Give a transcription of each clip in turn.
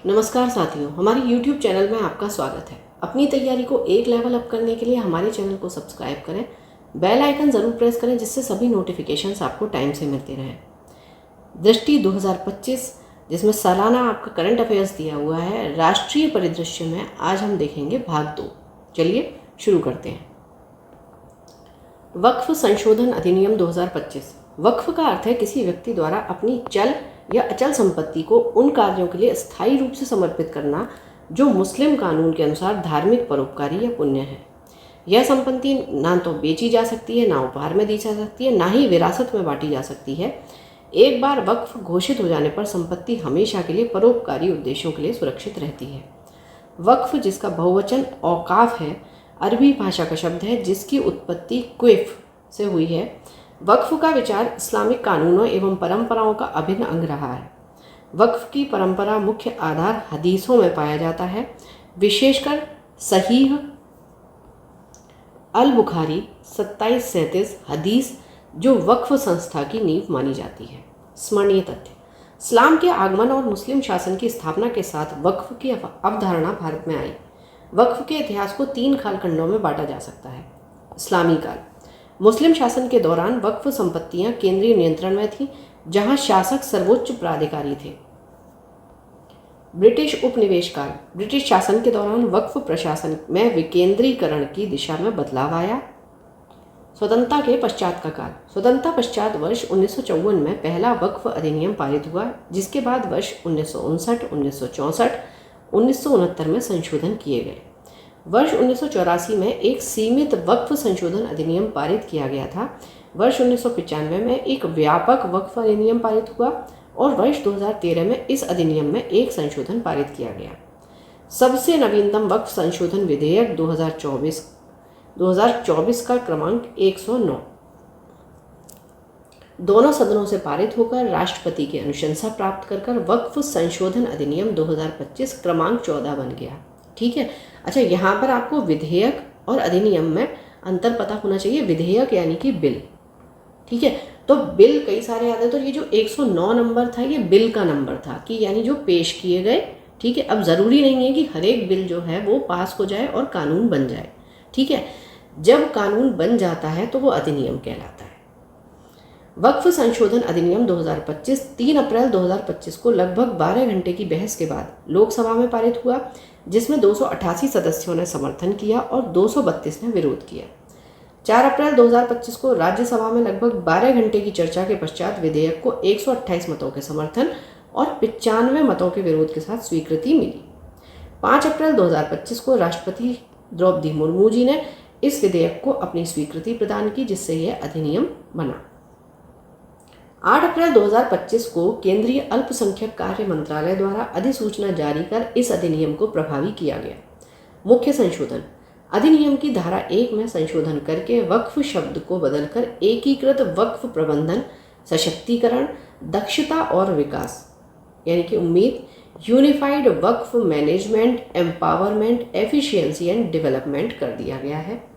नमस्कार साथियों, हमारे YouTube चैनल में आपका स्वागत है। अपनी तैयारी को एक लेवल अप करने के लिए हमारे चैनल को सब्सक्राइब करें, बेल आइकन ज़रूर प्रेस करें जिससे सभी नोटिफिकेशंस आपको टाइम से मिलते रहें। दृष्टि 2025 जिसमें सालाना आपका करंट अफेयर्स दिया हुआ है, राष्ट्रीय परिदृश्य में आज हम देखेंगे भाग 2। चलिए शुरू करते हैं। वक्फ संशोधन अधिनियम 2025। वक्फ का अर्थ है किसी व्यक्ति द्वारा अपनी चल या अचल संपत्ति को उन कार्यों के लिए स्थायी रूप से समर्पित करना जो मुस्लिम कानून के अनुसार धार्मिक, परोपकारी या पुण्य है। यह संपत्ति ना तो बेची जा सकती है, ना उपहार में दी जा सकती है, ना ही विरासत में बांटी जा सकती है। एक बार वक्फ घोषित हो जाने पर संपत्ति हमेशा के लिए परोपकारी उद्देश्यों के लिए सुरक्षित रहती है। वक्फ, जिसका बहुवचन औकाफ है, अरबी भाषा का शब्द है जिसकी उत्पत्ति क्विफ से हुई है। वक्फ का विचार इस्लामिक कानूनों एवं परंपराओं का अभिन्न अंग रहा है। वक्फ की परंपरा मुख्य आधार हदीसों में पाया जाता है, विशेषकर सहीह अल बुखारी 2737 हदीस जो वक्फ संस्था की नींव मानी जाती है। स्मरणीय तथ्य: इस्लाम के आगमन और मुस्लिम शासन की स्थापना के साथ वक्फ की अवधारणा भारत में आई। वक्फ के इतिहास को 3 कालखंडों में बांटा जा सकता है। इस्लामी काल: मुस्लिम शासन के दौरान वक्फ संपत्तियां केंद्रीय नियंत्रण में थीं, जहां शासक सर्वोच्च प्राधिकारी थे। ब्रिटिश उपनिवेश काल: ब्रिटिश शासन के दौरान वक्फ प्रशासन में विकेंद्रीकरण की दिशा में बदलाव आया। स्वतंत्रता के पश्चात का काल: स्वतंत्रता पश्चात वर्ष 1954 में पहला वक्फ अधिनियम पारित हुआ, जिसके बाद वर्ष 1959, 1964, 1969 में संशोधन किए गए। वर्ष 1984 में एक सीमित वक्फ संशोधन अधिनियम पारित किया गया था। वर्ष 1995 में एक व्यापक वक्फ अधिनियम पारित हुआ और वर्ष 2013 में इस अधिनियम में एक संशोधन पारित किया गया। सबसे नवीनतम वक्फ संशोधन विधेयक 2024 का क्रमांक 109 दोनों सदनों से पारित होकर राष्ट्रपति की अनुशंसा प्राप्त कर वक्फ संशोधन अधिनियम 2025 क्रमांक 14 बन गया। ठीक है। अच्छा, यहाँ पर आपको विधेयक और अधिनियम में अंतर पता होना चाहिए। विधेयक यानी कि बिल, ठीक है। तो बिल कई सारे आते हैं, तो ये जो 109 नंबर था ये बिल का नंबर था, कि यानी जो पेश किए गए। ठीक है। अब ज़रूरी नहीं है कि हर एक बिल जो है वो पास हो जाए और कानून बन जाए। ठीक है। जब कानून बन जाता है तो वो अधिनियम कहलाता है। वक्फ संशोधन अधिनियम 2025 3 अप्रैल 2025 को लगभग 12 घंटे की बहस के बाद लोकसभा में पारित हुआ, जिसमें 288 सदस्यों ने समर्थन किया और 232 ने विरोध किया। 4 अप्रैल 2025 को राज्यसभा में लगभग 12 घंटे की चर्चा के पश्चात विधेयक को 128 मतों के समर्थन और 95 मतों के विरोध के साथ स्वीकृति मिली। 5 अप्रैल 2025 को राष्ट्रपति द्रौपदी मुर्मू जी ने इस विधेयक को अपनी स्वीकृति प्रदान की, जिससे यह अधिनियम बना। 8 अप्रैल 2025 को केंद्रीय अल्पसंख्यक कार्य मंत्रालय द्वारा अधिसूचना जारी कर इस अधिनियम को प्रभावी किया गया। मुख्य संशोधन: अधिनियम की धारा 1 में संशोधन करके वक्फ शब्द को बदलकर एकीकृत वक्फ प्रबंधन, सशक्तिकरण, दक्षता और विकास यानी कि उम्मीद, unified Waqf management, empowerment, efficiency and development कर दिया गया है।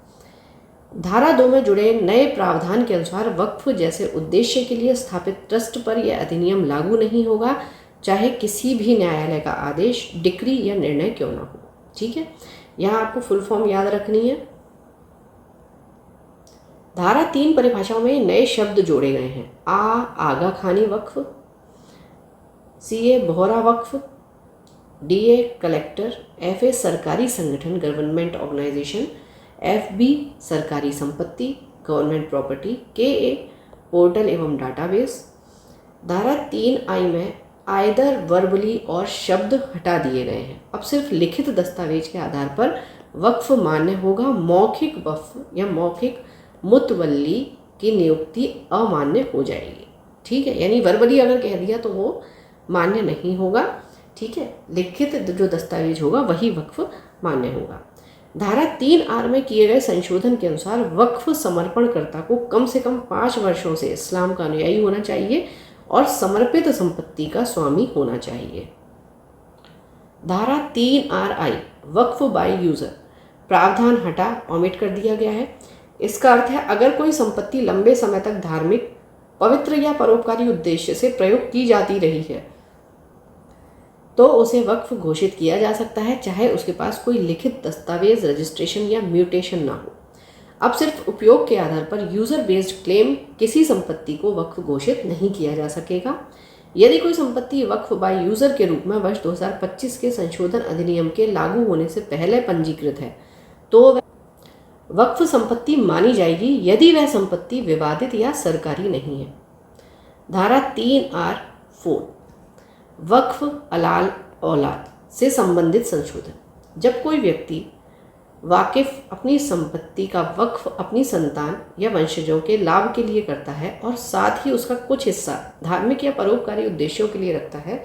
धारा 2 में जुड़े नए प्रावधान के अनुसार वक्फ जैसे उद्देश्य के लिए स्थापित ट्रस्ट पर यह अधिनियम लागू नहीं होगा, चाहे किसी भी न्यायालय का आदेश, डिक्री या निर्णय क्यों न हो। ठीक है। यहाँ आपको फुल फॉर्म याद रखनी है। धारा 3 परिभाषाओं में नए शब्द जोड़े गए हैं। आगा खानी वक्फ, CA बोहरा वक्फ, DA कलेक्टर, FA सरकारी संगठन गवर्नमेंट ऑर्गेनाइजेशन, FB सरकारी संपत्ति गवर्नमेंट प्रॉपर्टी, KA पोर्टल एवं डाटाबेस। धारा 3I में आइदर वर्बली और शब्द हटा दिए गए हैं। अब सिर्फ लिखित दस्तावेज के आधार पर वक्फ मान्य होगा। मौखिक वक्फ या मौखिक मुतवल्ली की नियुक्ति अमान्य हो जाएगी। ठीक है। यानी वर्बली अगर कह दिया तो वो मान्य नहीं होगा। ठीक है। लिखित जो दस्तावेज होगा वही वक्फ मान्य होगा। धारा 3R में किए गए संशोधन के अनुसार वक्फ समर्पणकर्ता को कम से कम 5 वर्षों से इस्लाम का अनुयायी होना चाहिए और समर्पित संपत्ति का स्वामी होना चाहिए। धारा 3RI वक्फ बाय यूजर प्रावधान हटा, ओमिट कर दिया गया है। इसका अर्थ है अगर कोई संपत्ति लंबे समय तक धार्मिक, पवित्र या परोपकारी उद्देश्य से प्रयोग की जाती रही है तो उसे वक्फ घोषित किया जा सकता है, चाहे उसके पास कोई लिखित दस्तावेज, रजिस्ट्रेशन या म्यूटेशन ना हो। अब सिर्फ उपयोग के आधार पर यूज़र बेस्ड क्लेम किसी संपत्ति को वक्फ घोषित नहीं किया जा सकेगा। यदि कोई संपत्ति वक्फ बाय यूज़र के रूप में वर्ष 2025 के संशोधन अधिनियम के लागू होने से पहले पंजीकृत है तो वह वक्फ संपत्ति मानी जाएगी, यदि वह संपत्ति विवादित या सरकारी नहीं है। धारा 3R(4) वक्फ अलाल औलाद से संबंधित संशोधन। जब कोई व्यक्ति वाकिफ अपनी संपत्ति का वक्फ अपनी संतान या वंशजों के लाभ के लिए करता है और साथ ही उसका कुछ हिस्सा धार्मिक या परोपकारी उद्देश्यों के लिए रखता है,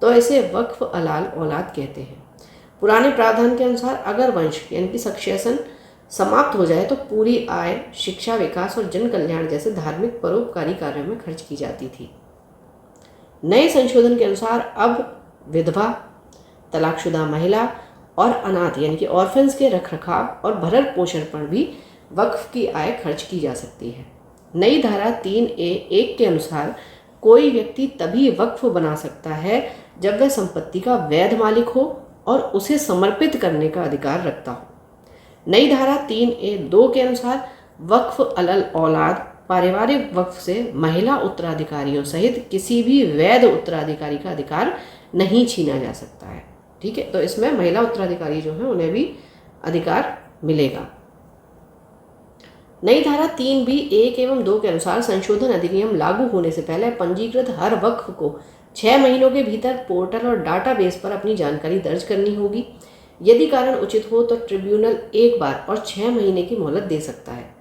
तो इसे वक्फ अलाल औलाद कहते हैं। पुराने प्रावधान के अनुसार अगर वंश यानी कि सक्सेशन समाप्त हो जाए तो पूरी आय शिक्षा, विकास और जन कल्याण जैसे धार्मिक परोपकारी कार्यों में खर्च की जाती थी। नए संशोधन के अनुसार अब विधवा, तलाकशुदा महिला और अनाथ यानी कि ऑर्फन्स के रखरखाव और भरण पोषण पर भी वक्फ की आय खर्च की जा सकती है। नई धारा 3A(1) के अनुसार कोई व्यक्ति तभी वक्फ बना सकता है जब वह संपत्ति का वैध मालिक हो और उसे समर्पित करने का अधिकार रखता हो। नई धारा 3A(2) के अनुसार वक्फ अलल औलाद पारिवारिक वक्फ से महिला उत्तराधिकारियों सहित किसी भी वैध उत्तराधिकारी का अधिकार नहीं छीना जा सकता है। ठीक है, तो इसमें महिला उत्तराधिकारी जो हैं उन्हें भी अधिकार मिलेगा। नई धारा 3B(1) एवं 2 के अनुसार संशोधन अधिनियम लागू होने से पहले पंजीकृत हर वक्फ को 6 महीनों के भीतर पोर्टल और डाटाबेस पर अपनी जानकारी दर्ज करनी होगी। यदि कारण उचित हो तो ट्रिब्यूनल एक बार और 6 महीने की मोहलत दे सकता है।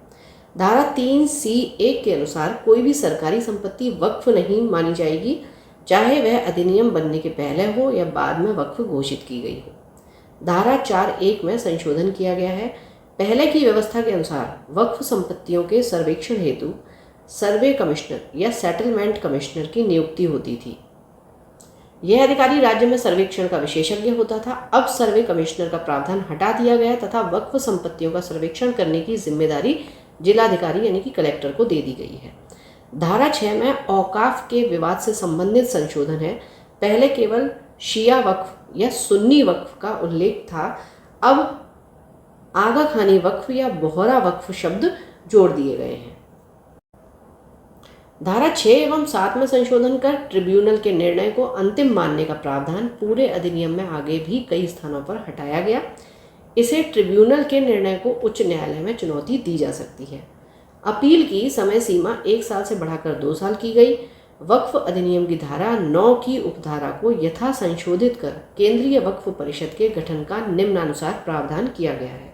धारा 3C(1) के अनुसार कोई भी सरकारी संपत्ति वक्फ नहीं मानी जाएगी, चाहे वह अधिनियम बनने के पहले हो या बाद में वक्फ घोषित की गई हो। धारा 4(1) में संशोधन किया गया है। पहले की व्यवस्था के अनुसार वक्फ संपत्तियों के सर्वेक्षण हेतु सर्वे कमिश्नर या सेटलमेंट कमिश्नर की नियुक्ति होती थी। यह अधिकारी राज्य में सर्वेक्षण का विशेषज्ञ होता था। अब सर्वे कमिश्नर का प्रावधान हटा दिया गया तथा वक्फ संपत्तियों का सर्वेक्षण करने की जिम्मेदारी जिलाधिकारी यानी कि कलेक्टर को दे दी गई है। धारा 6 में औकाफ के विवाद से संबंधित संशोधन है। पहले केवल शिया वक्फ या सुन्नी वक्फ का उल्लेख था, अब आगा खानी वक्फ या बोहरा वक्फ शब्द जोड़ दिए गए हैं। धारा 6 एवं 7 में संशोधन कर ट्रिब्यूनल के निर्णय को अंतिम मानने का प्रावधान पूरे अधिनियम में आगे भी कई स्थानों पर हटाया गया। इसे ट्रिब्यूनल के निर्णय को उच्च न्यायालय में चुनौती दी जा सकती है। अपील की समय सीमा 1 साल से बढ़ाकर 2 साल की गई। वक्फ अधिनियम की धारा 9 की उपधारा को यथा संशोधित कर केंद्रीय वक्फ परिषद के गठन का निम्नानुसार प्रावधान किया गया है।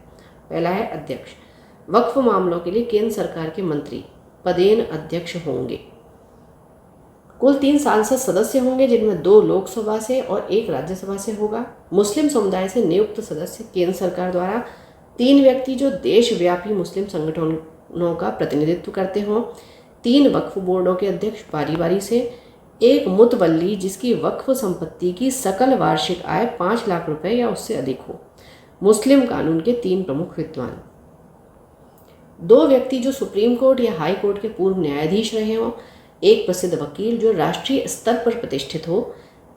पहला है अध्यक्ष। वक्फ मामलों के लिए केंद्र सरकार के मंत्री पदेन अध्यक्ष होंगे। कुल 3 सांसद सदस्य होंगे, जिनमें 2 लोकसभा से और 1 राज्यसभा से होगा। मुस्लिम समुदाय से नियुक्त सदस्य केंद्र सरकार द्वारा। 3 व्यक्ति जो देशव्यापी मुस्लिम संगठनों का प्रतिनिधित्व करते हों। 3 वक्फ बोर्डों के अध्यक्ष बारी बारी से। 1 मुतवल्ली जिसकी वक्फ संपत्ति की सकल वार्षिक आय 5 लाख रुपए या उससे अधिक हो। मुस्लिम कानून के 3 प्रमुख विद्वान। 2 व्यक्ति जो सुप्रीम कोर्ट या हाई कोर्ट के पूर्व न्यायाधीश रहे हों। 1 प्रसिद्ध वकील जो राष्ट्रीय स्तर पर प्रतिष्ठित हो।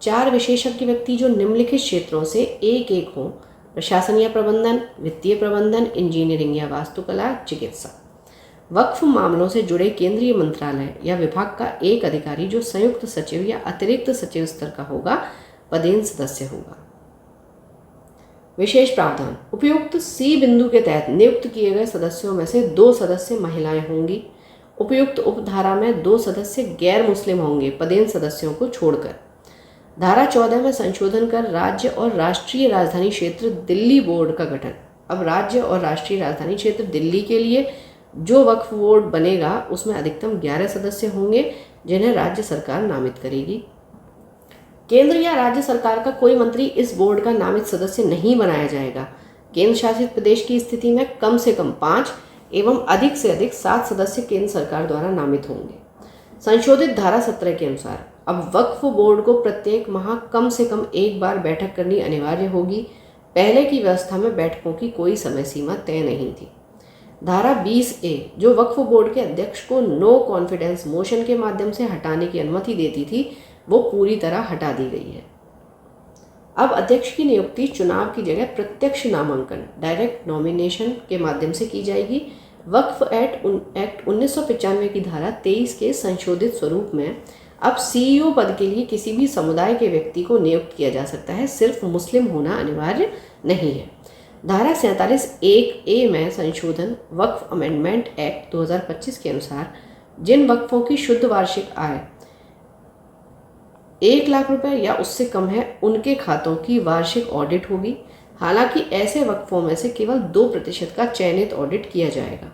4 विशेषज्ञ व्यक्ति जो निम्नलिखित क्षेत्रों से एक हों: प्रशासन या प्रबंधन, वित्तीय प्रबंधन, इंजीनियरिंग या वास्तुकला, चिकित्सा। वक्फ मामलों से जुड़े केंद्रीय मंत्रालय या विभाग का 1 अधिकारी जो संयुक्त सचिव या अतिरिक्त सचिव स्तर का होगा, पदेन सदस्य होगा। विशेष प्रावधान। उपयुक्त C बिंदु के तहत नियुक्त किए गए सदस्यों में से 2 सदस्य महिलाएं होंगी। उपयुक्त उपधारा में 2 सदस्य गैर मुस्लिम होंगे, पदेन सदस्यों को छोड़कर। धारा 14 में संशोधन कर राज्य और राष्ट्रीय राजधानी क्षेत्र दिल्ली बोर्ड का गठन। अब राज्य और राष्ट्रीय राजधानी क्षेत्र दिल्ली के लिए जो वक्फ बोर्ड बनेगा उसमें अधिकतम 11 सदस्य होंगे, जिन्हें राज्य सरकार नामित करेगी। केंद्र या राज्य सरकार का कोई मंत्री इस बोर्ड का नामित सदस्य नहीं बनाया जाएगा। केंद्र शासित प्रदेश की स्थिति में कम से कम 5 एवं अधिक से अधिक 7 सदस्य केंद्र सरकार द्वारा नामित होंगे। संशोधित धारा 17 के अनुसार अब वक्फ बोर्ड को प्रत्येक माह कम से कम 1 बार बैठक करनी अनिवार्य होगी। पहले की व्यवस्था में बैठकों की कोई समय सीमा तय नहीं थी। धारा 20A जो वक्फ बोर्ड के अध्यक्ष को नो कॉन्फिडेंस मोशन के माध्यम से हटाने की अनुमति देती थी, वो पूरी तरह हटा दी गई है। अब अध्यक्ष की नियुक्ति चुनाव की जगह प्रत्यक्ष नामांकन डायरेक्ट नॉमिनेशन के माध्यम से की जाएगी। वक्फ एक्ट 1995 की धारा 23 के संशोधित स्वरूप में अब सीईओ पद के लिए किसी भी समुदाय के व्यक्ति को नियुक्त किया जा सकता है, सिर्फ मुस्लिम होना अनिवार्य नहीं है। धारा 47(1)(a) में संशोधन वक्फ अमेंडमेंट एक्ट 2025 के अनुसार जिन वक्फों की शुद्ध वार्षिक आय 1 लाख रुपए या उससे कम है, उनके खातों की वार्षिक ऑडिट होगी। हालांकि ऐसे वक्फों में से केवल 2% का चयनित ऑडिट किया जाएगा।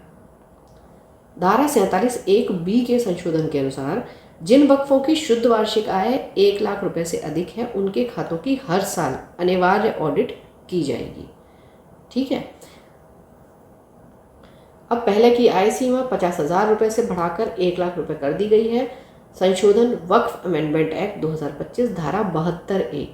धारा 47(1)(b) के संशोधन के अनुसार जिन वक्फों की शुद्ध वार्षिक आय 1 लाख रुपए से अधिक है, उनके खातों की हर साल अनिवार्य ऑडिट की जाएगी। ठीक है। अब पहले की आय सीमा 50,000 रुपये से बढ़ाकर 1 लाख रुपए कर दी गई है। संशोधन वक्फ अमेंडमेंट एक्ट 2025 धारा 72(1)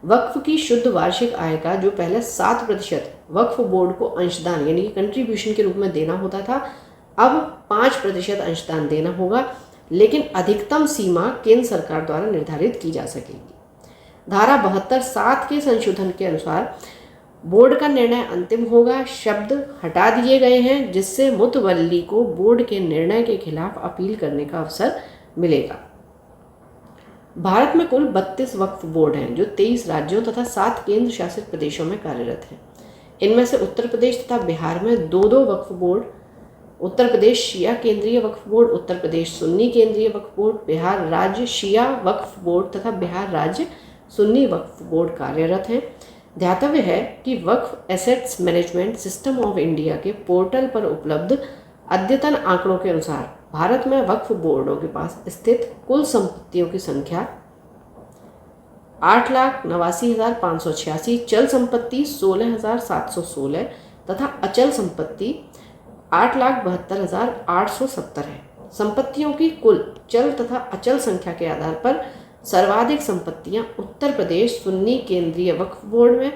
वक्फ की शुद्ध वार्षिक आय का जो पहले 7% वक्फ बोर्ड को अंशदान यानी कि कंट्रीब्यूशन के रूप में देना होता था, अब 5% अंशदान देना होगा, लेकिन अधिकतम सीमा केंद्र सरकार द्वारा निर्धारित की जा सकेगी। धारा 72(7) के संशोधन के अनुसार बोर्ड का निर्णय अंतिम होगा शब्द हटा दिए गए हैं, जिससे मुतवल्ली को बोर्ड के निर्णय के खिलाफ अपील करने का अवसर मिलेगा। भारत में कुल 32 वक्फ बोर्ड हैं जो 23 राज्यों तथा 7 केंद्र शासित प्रदेशों में कार्यरत हैं। इनमें से उत्तर प्रदेश तथा बिहार में 2-2 वक्फ बोर्ड, उत्तर प्रदेश शिया केंद्रीय वक्फ बोर्ड, उत्तर प्रदेश सुन्नी केंद्रीय वक्फ बोर्ड, बिहार राज्य शिया वक्फ बोर्ड तथा बिहार राज्य सुन्नी वक्फ बोर्ड कार्यरत हैं। ध्यातव्य है कि वक्फ assets management system of India के पोर्टल पर उपलब्ध अद्यतन आंकड़ों के अनुसार भारत में वक्फ बोर्डों के पास स्थित कुल संपत्तियों की संख्या 8,89,586, चल संपत्ति 16,716 तथा अचल संपत्ति 8,72,870 है। संपत्तियों की कुल चल तथा अचल संख्या के आधार पर सर्वाधिक संपत्तियां उत्तर प्रदेश सुन्नी केंद्रीय वक्फ बोर्ड में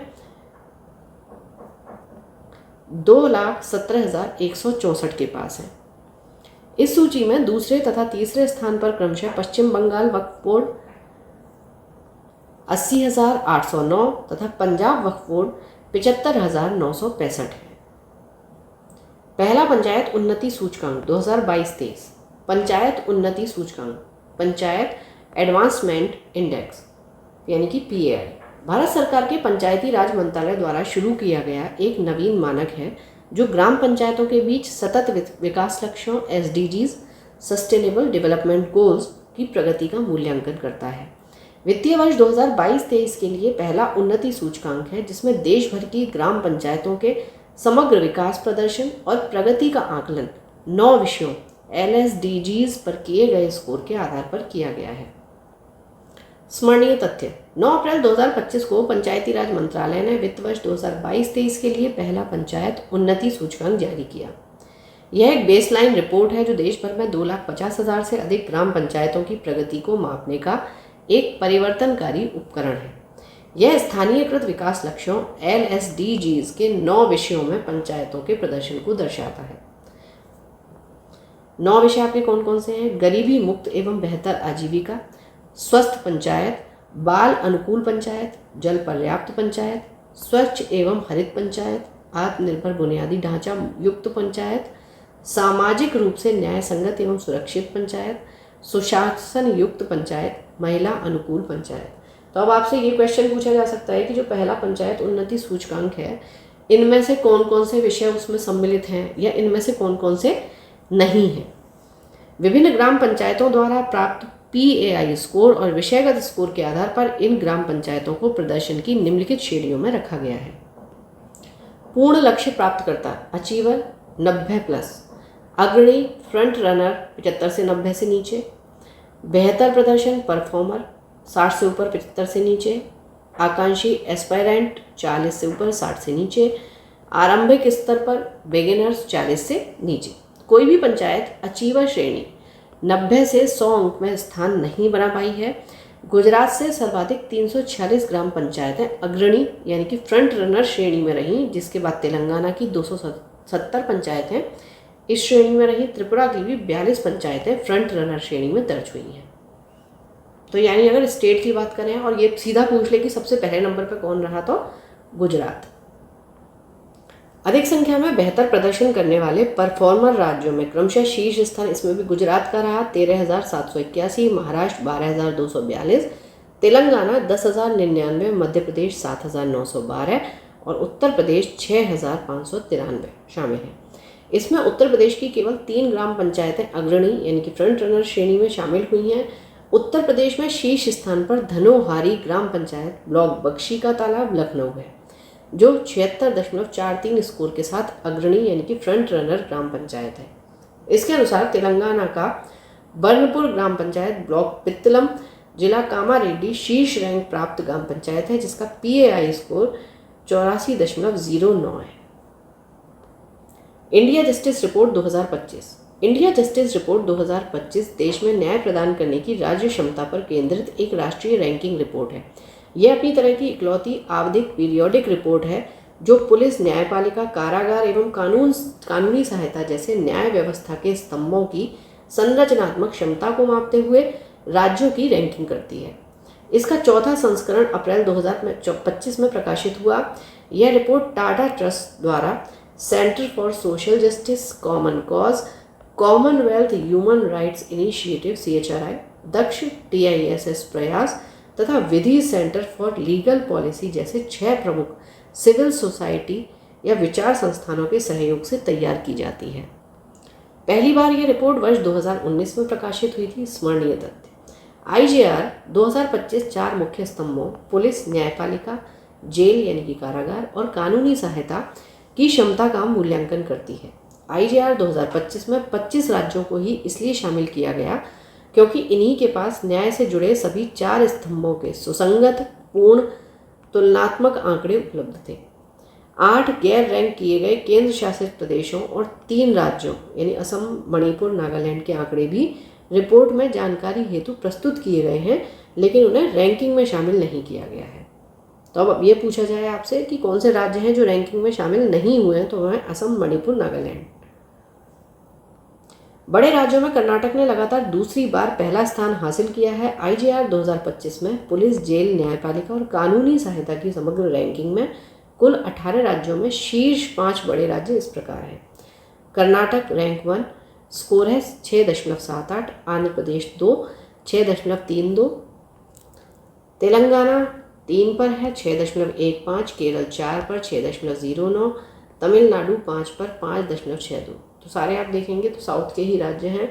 2,17,164 के पास है। इस सूची में दूसरे तथा तीसरे स्थान पर क्रमशः पश्चिम बंगाल वक्फ बोर्ड 80,809 तथा पंजाब वक्फ बोर्ड 75,965 है। पहला पंचायत उन्नति सूचकांक 2022-23 पंचायत उन्नति सूचकांक पंचायत एडवांसमेंट इंडेक्स यानी कि PAI भारत सरकार के पंचायती राज मंत्रालय द्वारा शुरू किया गया एक नवीन मानक है जो ग्राम पंचायतों के बीच सतत विकास लक्ष्यों SDGs सस्टेनेबल डेवलपमेंट गोल्स की प्रगति का मूल्यांकन करता है। वित्तीय वर्ष 2022-23 के लिए पहला उन्नति सूचकांक है जिसमें देश भर की ग्राम पंचायतों के समग्र विकास प्रदर्शन और प्रगति का आकलन 9 विषयों LSDGs पर किए गए स्कोर के आधार पर किया गया है। स्मरणीय तथ्य 9 अप्रैल 2025 को पंचायती राज मंत्रालय ने वित्त वर्ष 2022-23 के लिए पहला पंचायत उन्नति सूचकांक जारी किया। यह एक बेसलाइन रिपोर्ट है जो देश भर में 2,50,000 से अधिक ग्राम पंचायतों की प्रगति को मापने का एक परिवर्तनकारी उपकरण है। यह स्थानीयकृत विकास लक्ष्यों LSDGs के 9 विषयों में पंचायतों के प्रदर्शन को दर्शाता है। 9 विषय आपके कौन कौन से हैं? गरीबी मुक्त एवं बेहतर आजीविका, स्वस्थ पंचायत, बाल अनुकूल पंचायत, जल पर्याप्त पंचायत, स्वच्छ एवं हरित पंचायत, आत्मनिर्भर बुनियादी ढांचा युक्त पंचायत, सामाजिक रूप से न्याय संगत एवं सुरक्षित पंचायत, सुशासन युक्त पंचायत, महिला अनुकूल पंचायत। तो अब आपसे ये क्वेश्चन पूछा जा सकता है कि जो पहला पंचायत उन्नति सूचकांक है, इनमें से कौन कौन से विषय उसमें सम्मिलित हैं या इनमें से कौन कौन से नहीं हैं। विभिन्न ग्राम पंचायतों द्वारा प्राप्त PAI स्कोर और विषयगत स्कोर के आधार पर इन ग्राम पंचायतों को प्रदर्शन की निम्नलिखित श्रेणियों में रखा गया है। पूर्ण लक्ष्य प्राप्तकर्ता अचीवर 90+, अग्रणी फ्रंट रनर 75 से 90 से नीचे, बेहतर प्रदर्शन परफॉर्मर 60 से ऊपर 75 से नीचे, आकांक्षी एस्पायरेंट 40 से ऊपर 60 से नीचे, आरंभिक स्तर पर बिगिनर्स 40 से नीचे। कोई भी पंचायत अचीवर श्रेणी 90 से 100 अंक में स्थान नहीं बना पाई है। गुजरात से सर्वाधिक 346 ग्राम पंचायतें अग्रणी यानी कि फ्रंट रनर श्रेणी में रहीं, जिसके बाद तेलंगाना की 270 पंचायतें इस श्रेणी में रहीं। त्रिपुरा की भी 42 पंचायतें फ्रंट रनर श्रेणी में दर्ज हुई हैं। तो यानी अगर स्टेट की बात करें और ये सीधा पूछ ले कि सबसे पहले नंबर पर कौन रहा, तो गुजरात। अधिक संख्या में बेहतर प्रदर्शन करने वाले परफॉर्मर राज्यों में क्रमशः शीर्ष स्थान इसमें भी गुजरात का रहा 13,781, महाराष्ट्र 12,242, तेलंगाना 10,099, मध्य प्रदेश 7,912 और उत्तर प्रदेश 6,593 शामिल हैं। इसमें उत्तर प्रदेश की केवल 3 ग्राम पंचायतें अग्रणी यानी कि फ्रंट रनर श्रेणी में शामिल हुई हैं। उत्तर प्रदेश में शीर्ष स्थान पर धनोहारी ग्राम पंचायत ब्लॉक बख्शी का तालाब लखनऊ है, जो 76.43 स्कोर के साथ अग्रणी यानी कि फ्रंट रनर ग्राम पंचायत है। इसके अनुसार तेलंगाना का बर्नपुर ग्राम पंचायत ब्लॉक पित्तलम जिला कामारेड्डी शीर्ष रैंक प्राप्त ग्राम पंचायत है, जिसका PAI स्कोर 84.09 है। India justice report 2025। India justice report 2025 देश में न्याय प्रदान करने की राज्य क्षमता पर केंद्रित एक राष्ट्रीय रैंकिंग रिपोर्ट है। यह अपनी तरह की इकलौती आवधिक पीरियोडिक रिपोर्ट है जो पुलिस, न्यायपालिका, कारागार एवं कानूनी सहायता जैसे न्याय व्यवस्था के स्तंभों की संरचनात्मक क्षमता को मापते हुए राज्यों की रैंकिंग करती है। इसका चौथा संस्करण अप्रैल 2025 में प्रकाशित हुआ। यह रिपोर्ट टाटा ट्रस्ट द्वारा Centre for Social Justice, Common Cause, Commonwealth Human Rights Initiative CHRI, Daksh TISS Prayas तथा Vidhi Centre for Legal Policy जैसे 6 प्रमुख सिविल सोसाइटी या विचार संस्थानों के सहयोग से तैयार की जाती है। पहली बार यह रिपोर्ट वर्ष 2019 में प्रकाशित हुई थी। स्मरणीय तथ्य, IJR 2025 4 मुख्य स्तंभों पुलिस, न्यायपालिका, जेल यानी कि कारागार और कानूनी सहायता की क्षमता का मूल्यांकन करती है। IJR 2025 में 25 राज्यों को ही इसलिए शामिल किया गया क्योंकि इन्हीं के पास न्याय से जुड़े सभी 4 स्तंभों के सुसंगत, पूर्ण, तुलनात्मक आंकड़े उपलब्ध थे। 8 गैर रैंक किए गए केंद्र शासित प्रदेशों और 3 राज्यों यानी असम, मणिपुर, नागालैंड के आंकड़े भी रिपोर्ट में जानकारी हेतु प्रस्तुत किए गए हैं, लेकिन उन्हें रैंकिंग में शामिल नहीं किया गया है। तो अब ये पूछा जाए आपसे कि कौन से राज्य हैं जो रैंकिंग में शामिल नहीं हुए हैं, तो वह है असम, मणिपुर, नागालैंड। बड़े राज्यों में कर्नाटक ने लगातार दूसरी बार पहला स्थान हासिल किया है। IJR 2025 में पुलिस, जेल, न्यायपालिका और कानूनी सहायता की समग्र रैंकिंग में कुल 18 राज्यों में शीर्ष 5 बड़े राज्य इस प्रकार हैं। कर्नाटक रैंक 1, स्कोर है 6.78, आंध्र प्रदेश 2, 6.32, तेलंगाना 3 पर है 6.15, केरल 4 पर 6.09, तमिलनाडु 5 पर 5.62। तो सारे आप देखेंगे तो साउथ के ही राज्य हैं।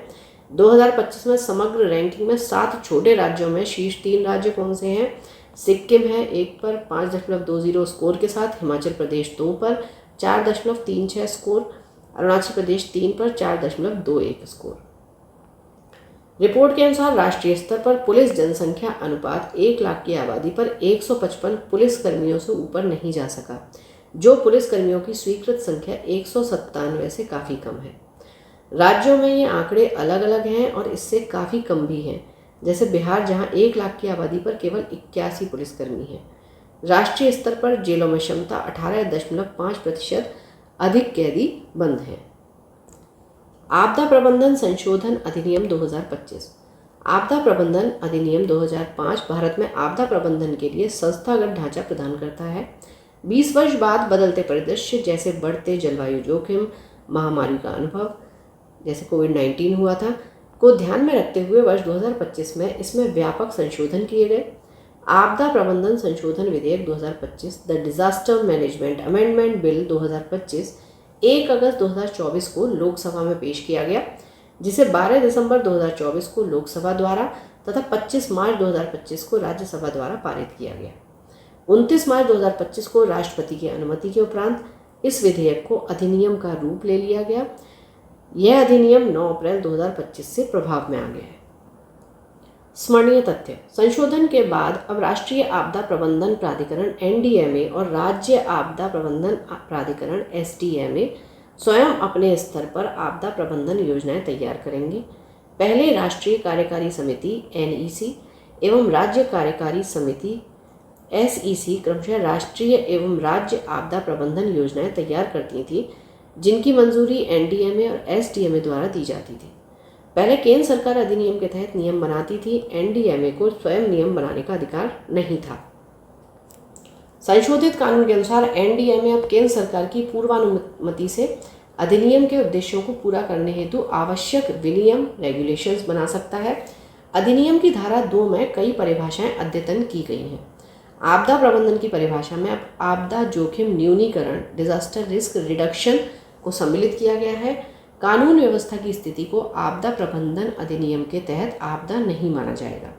2025 में समग्र रैंकिंग में 7 छोटे राज्यों में शीर्ष 3 राज्य कौन से हैं? सिक्किम है 1 पर 5.20 स्कोर के साथ, हिमाचल प्रदेश 2 पर 4.36 स्कोर, अरुणाचल प्रदेश 3 पर 4.21 स्कोर। रिपोर्ट के अनुसार राष्ट्रीय स्तर पर पुलिस जनसंख्या अनुपात 1 लाख की आबादी पर 155 पुलिस कर्मियों से ऊपर नहीं जा सका, जो पुलिस कर्मियों की स्वीकृत संख्या 197 से काफ़ी कम है। राज्यों में ये आंकड़े अलग अलग हैं और इससे काफ़ी कम भी हैं, जैसे बिहार जहां 1 लाख की आबादी पर केवल 81 पुलिसकर्मी हैं। राष्ट्रीय स्तर पर जेलों में क्षमता 18.5% अधिक कैदी बंद हैं। आपदा प्रबंधन संशोधन अधिनियम 2025। आपदा प्रबंधन अधिनियम 2005 भारत में आपदा प्रबंधन के लिए संस्थागत ढांचा प्रदान करता है। 20 वर्ष बाद बदलते परिदृश्य जैसे बढ़ते जलवायु जोखिम, महामारी का अनुभव जैसे कोविड-19 हुआ था को ध्यान में रखते हुए वर्ष 2025 में इसमें व्यापक संशोधन किए गए। आपदा प्रबंधन संशोधन विधेयक 2025 the disaster management amendment bill 2025 1 अगस्त 2024 को लोकसभा में पेश किया गया, जिसे 12 दिसंबर 2024 को लोकसभा द्वारा तथा 25 मार्च 2025 को राज्यसभा द्वारा पारित किया गया। 29 मार्च 2025 को राष्ट्रपति की अनुमति के उपरांत इस विधेयक को अधिनियम का रूप ले लिया गया। यह अधिनियम 9 अप्रैल 2025 से प्रभाव में आ गया है। स्मरणीय तथ्य, संशोधन के बाद अब राष्ट्रीय आपदा प्रबंधन प्राधिकरण NDMA और राज्य आपदा प्रबंधन प्राधिकरण SDMA स्वयं अपने स्तर पर आपदा प्रबंधन योजनाएं तैयार करेंगे। पहले राष्ट्रीय कार्यकारी समिति NEC एवं राज्य कार्यकारी समिति SEC क्रमशः राष्ट्रीय एवं राज्य आपदा प्रबंधन योजनाएं तैयार करती थी, जिनकी मंजूरी NDMA और SDMA द्वारा दी जाती थी। पहले केंद्र सरकार अधिनियम के तहत नियम बनाती थी, एनडीएमए को स्वयं नियम बनाने का अधिकार नहीं था। संशोधित कानून के अनुसार एनडीएमए अब केंद्र सरकार की पूर्वानुमति से अधिनियम के उद्देश्यों को पूरा करने हेतु आवश्यक विनियम रेगुलेशंस बना सकता है। अधिनियम की धारा 2 में कई परिभाषाएं अद्यतन की गई हैं। आपदा प्रबंधन की परिभाषा में अब आपदा जोखिम न्यूनीकरण, डिजास्टर रिस्क रिडक्शन को सम्मिलित किया गया है। कानून व्यवस्था की स्थिति को आपदा प्रबंधन अधिनियम के तहत आपदा नहीं माना जाएगा।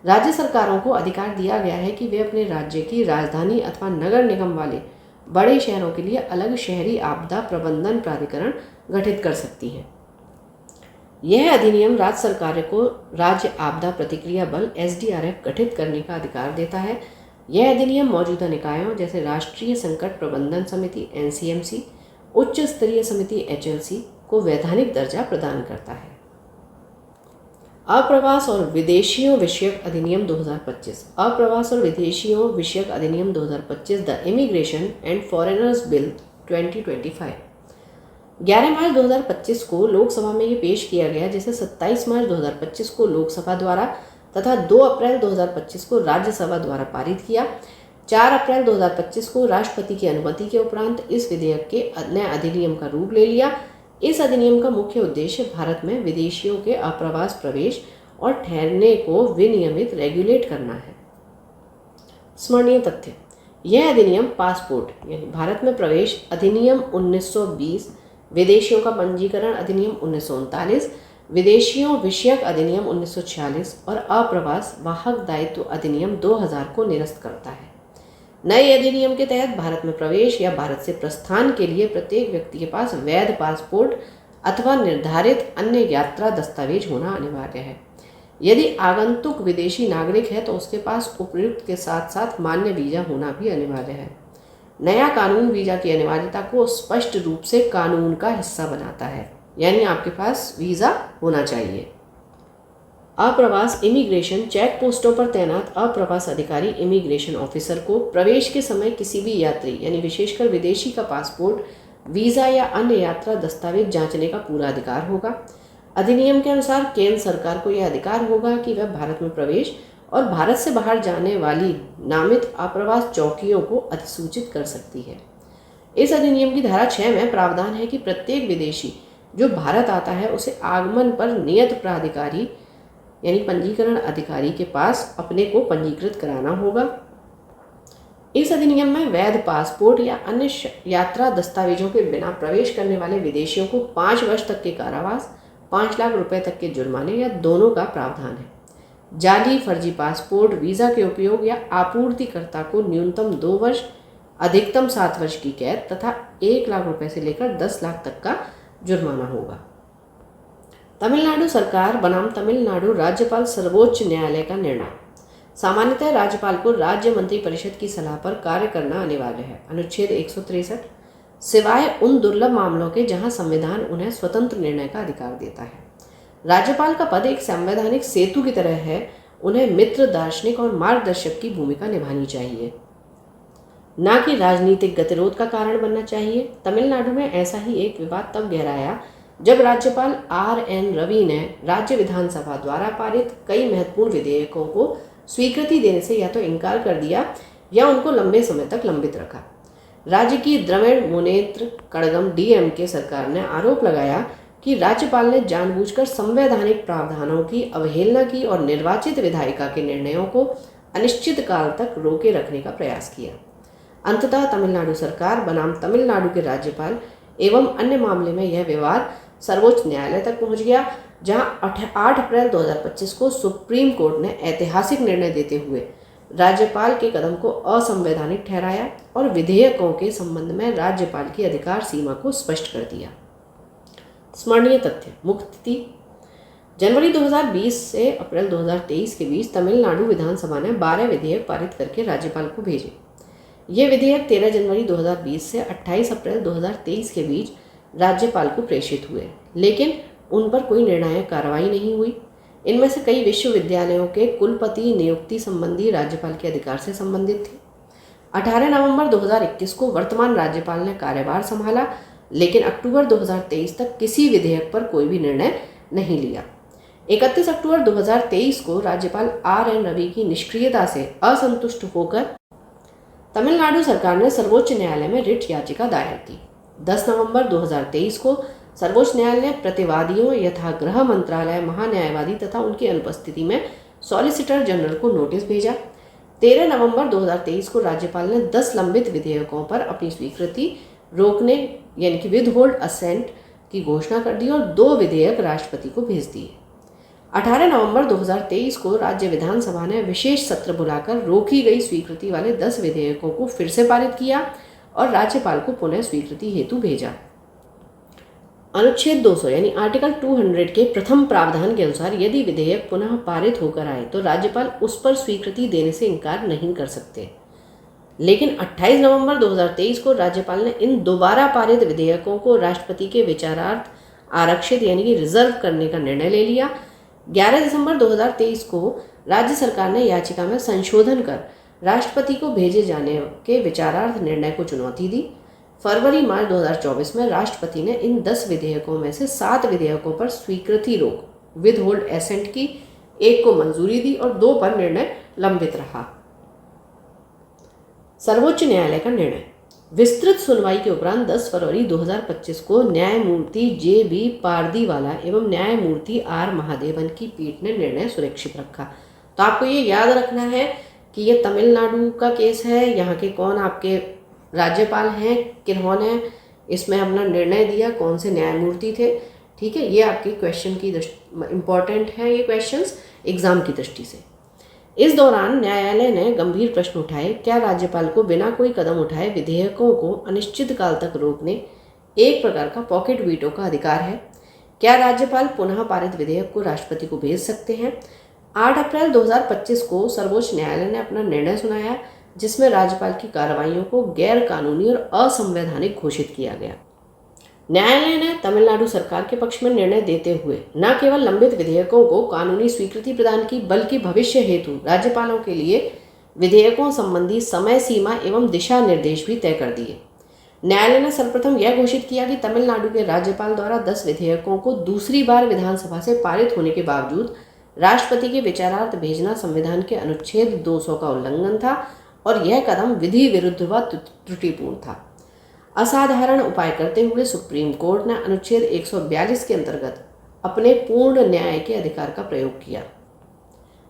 राज्य सरकारों को अधिकार दिया गया है कि वे अपने राज्य की राजधानी अथवा नगर निगम वाले बड़े शहरों के लिए अलग शहरी आपदा प्रबंधन प्राधिकरण गठित कर सकती हैं। यह अधिनियम राज्य सरकार को राज्य आपदा प्रतिक्रिया बल एसडीआरएफ गठित करने का अधिकार देता है। यह अधिनियम मौजूदा निकायों जैसे राष्ट्रीय संकट प्रबंधन समिति एनसीएमसी, उच्च स्तरीय समिति एचएलसी को वैधानिक दर्जा प्रदान करता है। अप्रवास और विदेशियों विषयक अधिनियम 2025। अप्रवास और विदेशियों विषयक अधिनियम 2025 the immigration and foreigners bill 2025 11 मार्च 2025 को लोकसभा में ये पेश किया गया, जिसे 27 मार्च 2025 को लोकसभा द्वारा तथा 2 अप्रैल 2025 को राज्यसभा द्वारा पारित किया। 4 अप्रैल 2025 को राष्ट्रपति की अनुमति के उपरांत इस विधेयक के नए अधिनियम का रूप ले लिया। इस अधिनियम का मुख्य उद्देश्य भारत में विदेशियों के अप्रवास प्रवेश और ठहरने को विनियमित रेगुलेट करना है। स्मरणीय तथ्य: यह अधिनियम पासपोर्ट यानी भारत में प्रवेश अधिनियम 1920, विदेशियों का पंजीकरण अधिनियम 1939, विदेशियों विषयक अधिनियम 1946 और अप्रवास वाहक दायित्व अधिनियम 2000 को निरस्त करता है। नए अधिनियम के तहत भारत में प्रवेश या भारत से प्रस्थान के लिए प्रत्येक व्यक्ति के पास वैध पासपोर्ट अथवा निर्धारित अन्य यात्रा दस्तावेज होना अनिवार्य है। यदि आगंतुक विदेशी नागरिक है तो उसके पास उपयुक्त के साथ साथ मान्य वीजा होना भी अनिवार्य है। नया कानून वीजा की अनिवार्यता को स्पष्ट रूप से कानून का हिस्सा बनाता है, यानी आपके पास वीजा होना चाहिए। अप्रवास इमिग्रेशन चेक पोस्टों पर तैनात अप्रवास अधिकारी इमिग्रेशन ऑफिसर को प्रवेश के समय किसी भी यात्री यानी विशेषकर विदेशी का पासपोर्ट, वीज़ा या अन्य यात्रा दस्तावेज जांचने का पूरा अधिकार होगा। अधिनियम के अनुसार केंद्र सरकार को यह अधिकार होगा कि वह भारत में प्रवेश और भारत से बाहर जाने वाली नामित अप्रवास चौकियों को अधिसूचित कर सकती है। इस अधिनियम की धारा 6 में प्रावधान है कि प्रत्येक विदेशी जो भारत आता है उसे आगमन पर नियत प्राधिकारी यानी पंजीकरण अधिकारी के पास अपने को पंजीकृत कराना होगा। इस अधिनियम में वैध पासपोर्ट या अन्य यात्रा दस्तावेजों के बिना प्रवेश करने वाले विदेशियों को 5 वर्ष तक के कारावास, 5 लाख रुपए तक के जुर्माने या दोनों का प्रावधान है। जाली फर्जी पासपोर्ट, वीज़ा के उपयोग या आपूर्तिकर्ता को न्यूनतम 2 वर्ष, अधिकतम 7 वर्ष की कैद तथा 1 लाख रुपए से लेकर 10 लाख तक का जुर्माना होगा। तमिलनाडु सरकार बनाम तमिलनाडु राज्यपाल सर्वोच्च न्यायालय का निर्णय। सामान्यतः राज्यपाल को राज्य मंत्रिपरिषद की सलाह पर कार्य करना अनिवार्य है। अनुच्छेद 163, सिवाय उन दुर्लभ मामलों के जहां संविधान उन्हें स्वतंत्र निर्णय का अधिकार देता है। राज्यपाल का पद एक संवैधानिक सेतु की तरह है। उन्हें मित्र, दार्शनिक और मार्गदर्शक की भूमिका निभानी चाहिए, न कि राजनीतिक गतिरोध का कारण बनना चाहिए। तमिलनाडु में ऐसा ही एक विवाद तब गहराया जब राज्यपाल RN रवि ने राज्य विधानसभा द्वारा पारित कई महत्वपूर्ण विधेयकों को स्वीकृति देने से या तो इनकार कर दिया या उनको लंबे समय तक लंबित रखा। राज्य की द्रविड़ मुनेत्र कड़गम DMK सरकार ने आरोप लगाया कि राज्यपाल ने जानबूझकर संवैधानिक प्रावधानों की अवहेलना की और निर्वाचित विधायिका के निर्णयों को अनिश्चित काल तक रोके रखने का प्रयास किया। अंततः तमिलनाडु सरकार बनाम तमिलनाडु के राज्यपाल एवं अन्य मामले में यह विवाद सर्वोच्च न्यायालय तक पहुंच गया, जहां 8 अप्रैल 2025 को सुप्रीम कोर्ट ने ऐतिहासिक निर्णय देते हुए राज्यपाल के कदम को असंवैधानिक ठहराया और विधेयकों के संबंध में राज्यपाल की अधिकार सीमा को स्पष्ट कर दिया। स्मरणीय तथ्य: मुक्ति जनवरी 2020 से अप्रैल 2023 के बीच तमिलनाडु विधानसभा ने 12 विधेयक पारित करके राज्यपाल को भेजे। ये विधेयक 13 जनवरी 2020 से 28 अप्रैल 2023 के बीच राज्यपाल को प्रेषित हुए, लेकिन उन पर कोई निर्णायक कार्रवाई नहीं हुई। इनमें से कई विश्वविद्यालयों के कुलपति नियुक्ति संबंधी राज्यपाल के अधिकार से संबंधित थे। 18 नवंबर 2021 को वर्तमान राज्यपाल ने कार्यभार संभाला, लेकिन अक्टूबर 2023 तक किसी विधेयक पर कोई भी निर्णय नहीं लिया। 31 अक्टूबर 2023 को राज्यपाल RN रवि की निष्क्रियता से असंतुष्ट होकर तमिलनाडु सरकार ने सर्वोच्च न्यायालय में रिट याचिका दायर की। 10 नवंबर 2023 को सर्वोच्च न्यायालय ने प्रतिवादियों यथा गृह मंत्रालय, महान्यायवादी तथा उनकी अनुपस्थिति में सॉलिसिटर जनरल को नोटिस भेजा। 13 नवंबर 2023 को राज्यपाल ने 10 लंबित विधेयकों पर अपनी स्वीकृति रोकने यानी कि विद होल्ड असेंट की घोषणा कर दी और 2 विधेयक राष्ट्रपति को भेज दिए। 18 नवंबर 2023 को राज्य विधानसभा ने विशेष सत्र बुलाकर रोकी गई स्वीकृति वाले 10 विधेयकों को फिर से पारित किया और राज्यपाल को पुनः स्वीकृति हेतु भेजा। अनुच्छेद 200 यानी आर्टिकल 200 के प्रथम प्रावधान के अनुसार यदि विधेयक पुनः पारित होकर आए तो राज्यपाल उस पर स्वीकृति देने से इनकार नहीं कर सकते। लेकिन 28 नवंबर 2023 को राज्यपाल ने इन दोबारा पारित विधेयकों को राष्ट्रपति के विचारार्थ आरक्षित यानी कि रिजर्व करने का निर्णय ले लिया। 11 दिसंबर 2023 को राज्य सरकार ने याचिका में संशोधन कर राष्ट्रपति को भेजे जाने के विचारार्थ निर्णय को चुनौती दी। फरवरी मार्च 2024 में राष्ट्रपति ने इन 10 विधेयकों में से 7 विधेयकों पर स्वीकृति रोक विद होल्ड एसेंट की, 1 को मंजूरी दी और 2 पर निर्णय लंबित रहा। सर्वोच्च न्यायालय का निर्णय। विस्तृत सुनवाई के उपरांत 10 फरवरी 2025 को न्यायमूर्ति JB पारदीवाला एवं न्यायमूर्ति R महादेवन की पीठ ने निर्णय सुरक्षित रखा। तो आपको ये याद रखना है कि ये तमिलनाडु का केस है, यहाँ के कौन आपके राज्यपाल हैं, किन्होंने इसमें अपना निर्णय दिया, कौन से न्यायमूर्ति थे। ठीक है, ये आपके क्वेश्चन की इम्पॉर्टेंट है ये क्वेश्चंस एग्जाम की दृष्टि से। इस दौरान न्यायालय ने गंभीर प्रश्न उठाए। क्या राज्यपाल को बिना कोई कदम उठाए विधेयकों को अनिश्चित काल तक रोकने एक प्रकार का पॉकेट वीटो का अधिकार है? क्या राज्यपाल पुनः पारित विधेयक को राष्ट्रपति को भेज सकते हैं? 8 अप्रैल 2025 को सर्वोच्च न्यायालय ने अपना निर्णय सुनाया जिसमें राज्यपाल की कार्रवाइयों को गैर कानूनी और असंवैधानिक घोषित किया गया। न्यायालय ने तमिलनाडु सरकार के पक्ष में निर्णय देते हुए न केवल लंबित विधेयकों को कानूनी स्वीकृति प्रदान की बल्कि भविष्य हेतु राज्यपालों के लिए विधेयकों संबंधी समय सीमा एवं दिशा निर्देश भी तय कर दिए। न्यायालय ने सर्वप्रथम यह घोषित किया कि तमिलनाडु के राज्यपाल द्वारा 10 विधेयकों को दूसरी बार विधानसभा से पारित होने के बावजूद राष्ट्रपति के विचारार्थ भेजना संविधान के अनुच्छेद 200 का उल्लंघन था और यह कदम विधि विरुद्ध व त्रुटिपूर्ण था। असाधारण उपाय करते हुए सुप्रीम कोर्ट ने अनुच्छेद 142 के अंतर्गत अपने पूर्ण न्याय के अधिकार का प्रयोग किया।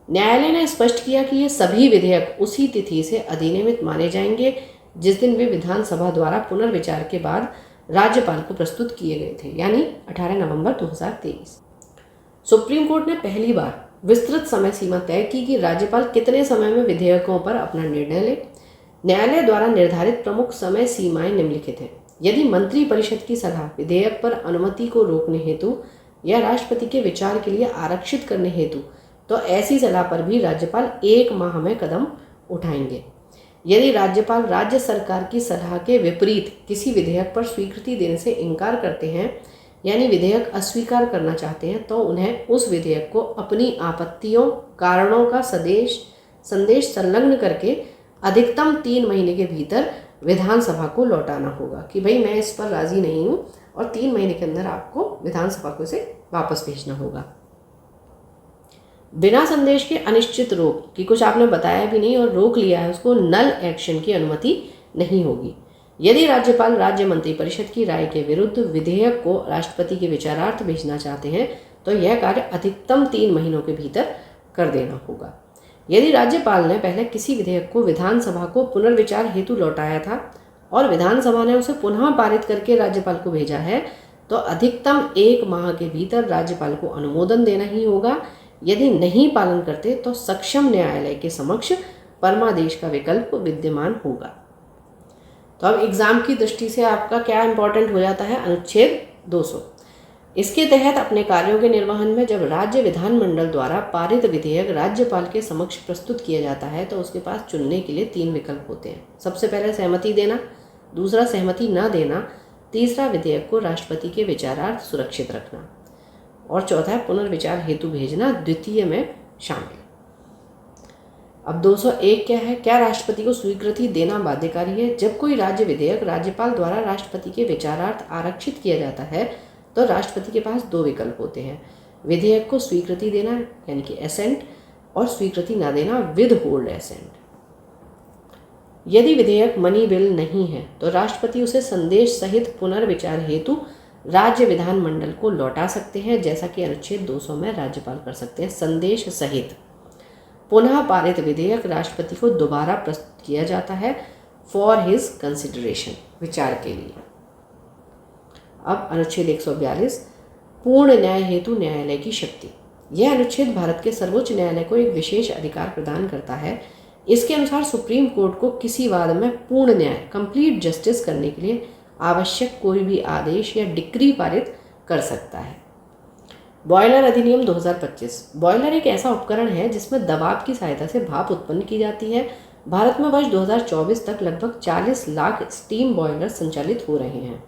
न्यायालय ने स्पष्ट किया कि ये सभी विधेयक उसी तिथि से अधिनियमित माने जाएंगे जिस दिन वे विधानसभा द्वारा पुनर्विचार के बाद राज्यपाल को प्रस्तुत किए गए थे, यानी 18 नवंबर 2023। सुप्रीम कोर्ट ने पहली बार विस्तृत समय सीमा तय की कि राज्यपाल कितने समय में विधेयकों पर अपना निर्णय ले। न्यायालय द्वारा निर्धारित प्रमुख समय सीमाएं निम्नलिखित हैं। यदि मंत्री परिषद की सलाह विधेयक पर अनुमति को रोकने हेतु या राष्ट्रपति के विचार के लिए आरक्षित करने हेतु, तो ऐसी सलाह पर भी राज्यपाल 1 माह में कदम उठाएंगे। यदि राज्यपाल राज्य सरकार की सलाह के विपरीत किसी विधेयक पर स्वीकृति देने से इनकार करते हैं यानी विधेयक अस्वीकार करना चाहते हैं, तो उन्हें उस विधेयक को अपनी आपत्तियों कारणों का संदेश संलग्न करके अधिकतम 3 महीने के भीतर विधानसभा को लौटाना होगा कि भाई मैं इस पर राजी नहीं हूँ, और 3 महीने के अंदर आपको विधानसभा को इसे वापस भेजना होगा। बिना संदेश के अनिश्चित रोक कि कुछ आपने बताया भी नहीं और रोक लिया है, उसको नल एक्शन की अनुमति नहीं होगी। यदि राज्यपाल राज्य मंत्रिपरिषद की राय के विरुद्ध विधेयक को राष्ट्रपति के विचारार्थ भेजना चाहते हैं तो यह कार्य अधिकतम 3 महीनों के भीतर कर देना होगा। यदि राज्यपाल ने पहले किसी विधेयक को विधानसभा को पुनर्विचार हेतु लौटाया था और विधानसभा ने उसे पुनः पारित करके राज्यपाल को भेजा है, तो अधिकतम 1 माह के भीतर राज्यपाल को अनुमोदन देना ही होगा। यदि नहीं पालन करते तो सक्षम न्यायालय के समक्ष परमादेश का विकल्प विद्यमान होगा। तो अब एग्जाम की दृष्टि से आपका क्या इंपॉर्टेंट हो जाता है? अनुच्छेद 200। इसके तहत अपने कार्यों के निर्वहन में जब राज्य विधानमंडल द्वारा पारित विधेयक राज्यपाल के समक्ष प्रस्तुत किया जाता है तो उसके पास चुनने के लिए 3 विकल्प होते हैं। सबसे पहले सहमति देना, दूसरा सहमति न देना, तीसरा विधेयक को राष्ट्रपति के विचारार्थ सुरक्षित रखना, और चौथा है पुनर्विचार हेतु भेजना, द्वितीय में शामिल। अब 201 क्या है? क्या राष्ट्रपति को स्वीकृति देना बाध्यकारी है? जब कोई राज्य विधेयक राज्यपाल द्वारा राष्ट्रपति के विचारार्थ आरक्षित किया जाता है तो राष्ट्रपति के पास 2 विकल्प होते हैं। विधेयक को स्वीकृति देना यानी कि एसेंट, और स्वीकृति ना देना विद होल्ड एसेंट। यदि विधेयक मनी बिल नहीं है तो राष्ट्रपति उसे संदेश सहित पुनर्विचार हेतु राज्य विधानमंडल को लौटा सकते हैं, जैसा कि अनुच्छेद 200 में राज्यपाल कर सकते हैं। संदेश सहित पुनः पारित विधेयक राष्ट्रपति को दोबारा प्रस्तुत किया जाता है फॉर हिज कंसिडरेशन, विचार के लिए। अब अनुच्छेद 142 पूर्ण न्याय हेतु न्यायालय की शक्ति। यह अनुच्छेद भारत के सर्वोच्च न्यायालय को एक विशेष अधिकार प्रदान करता है। इसके अनुसार सुप्रीम कोर्ट को किसी वाद में पूर्ण न्याय, कंप्लीट जस्टिस करने के लिए आवश्यक कोई भी आदेश या डिक्री पारित कर सकता है। बॉयलर अधिनियम 2025। बॉयलर एक ऐसा उपकरण है जिसमें दबाव की सहायता से भाप उत्पन्न की जाती है। भारत में वर्ष 2024 तक लगभग 40 लाख स्टीम बॉयलर संचालित हो रहे हैं।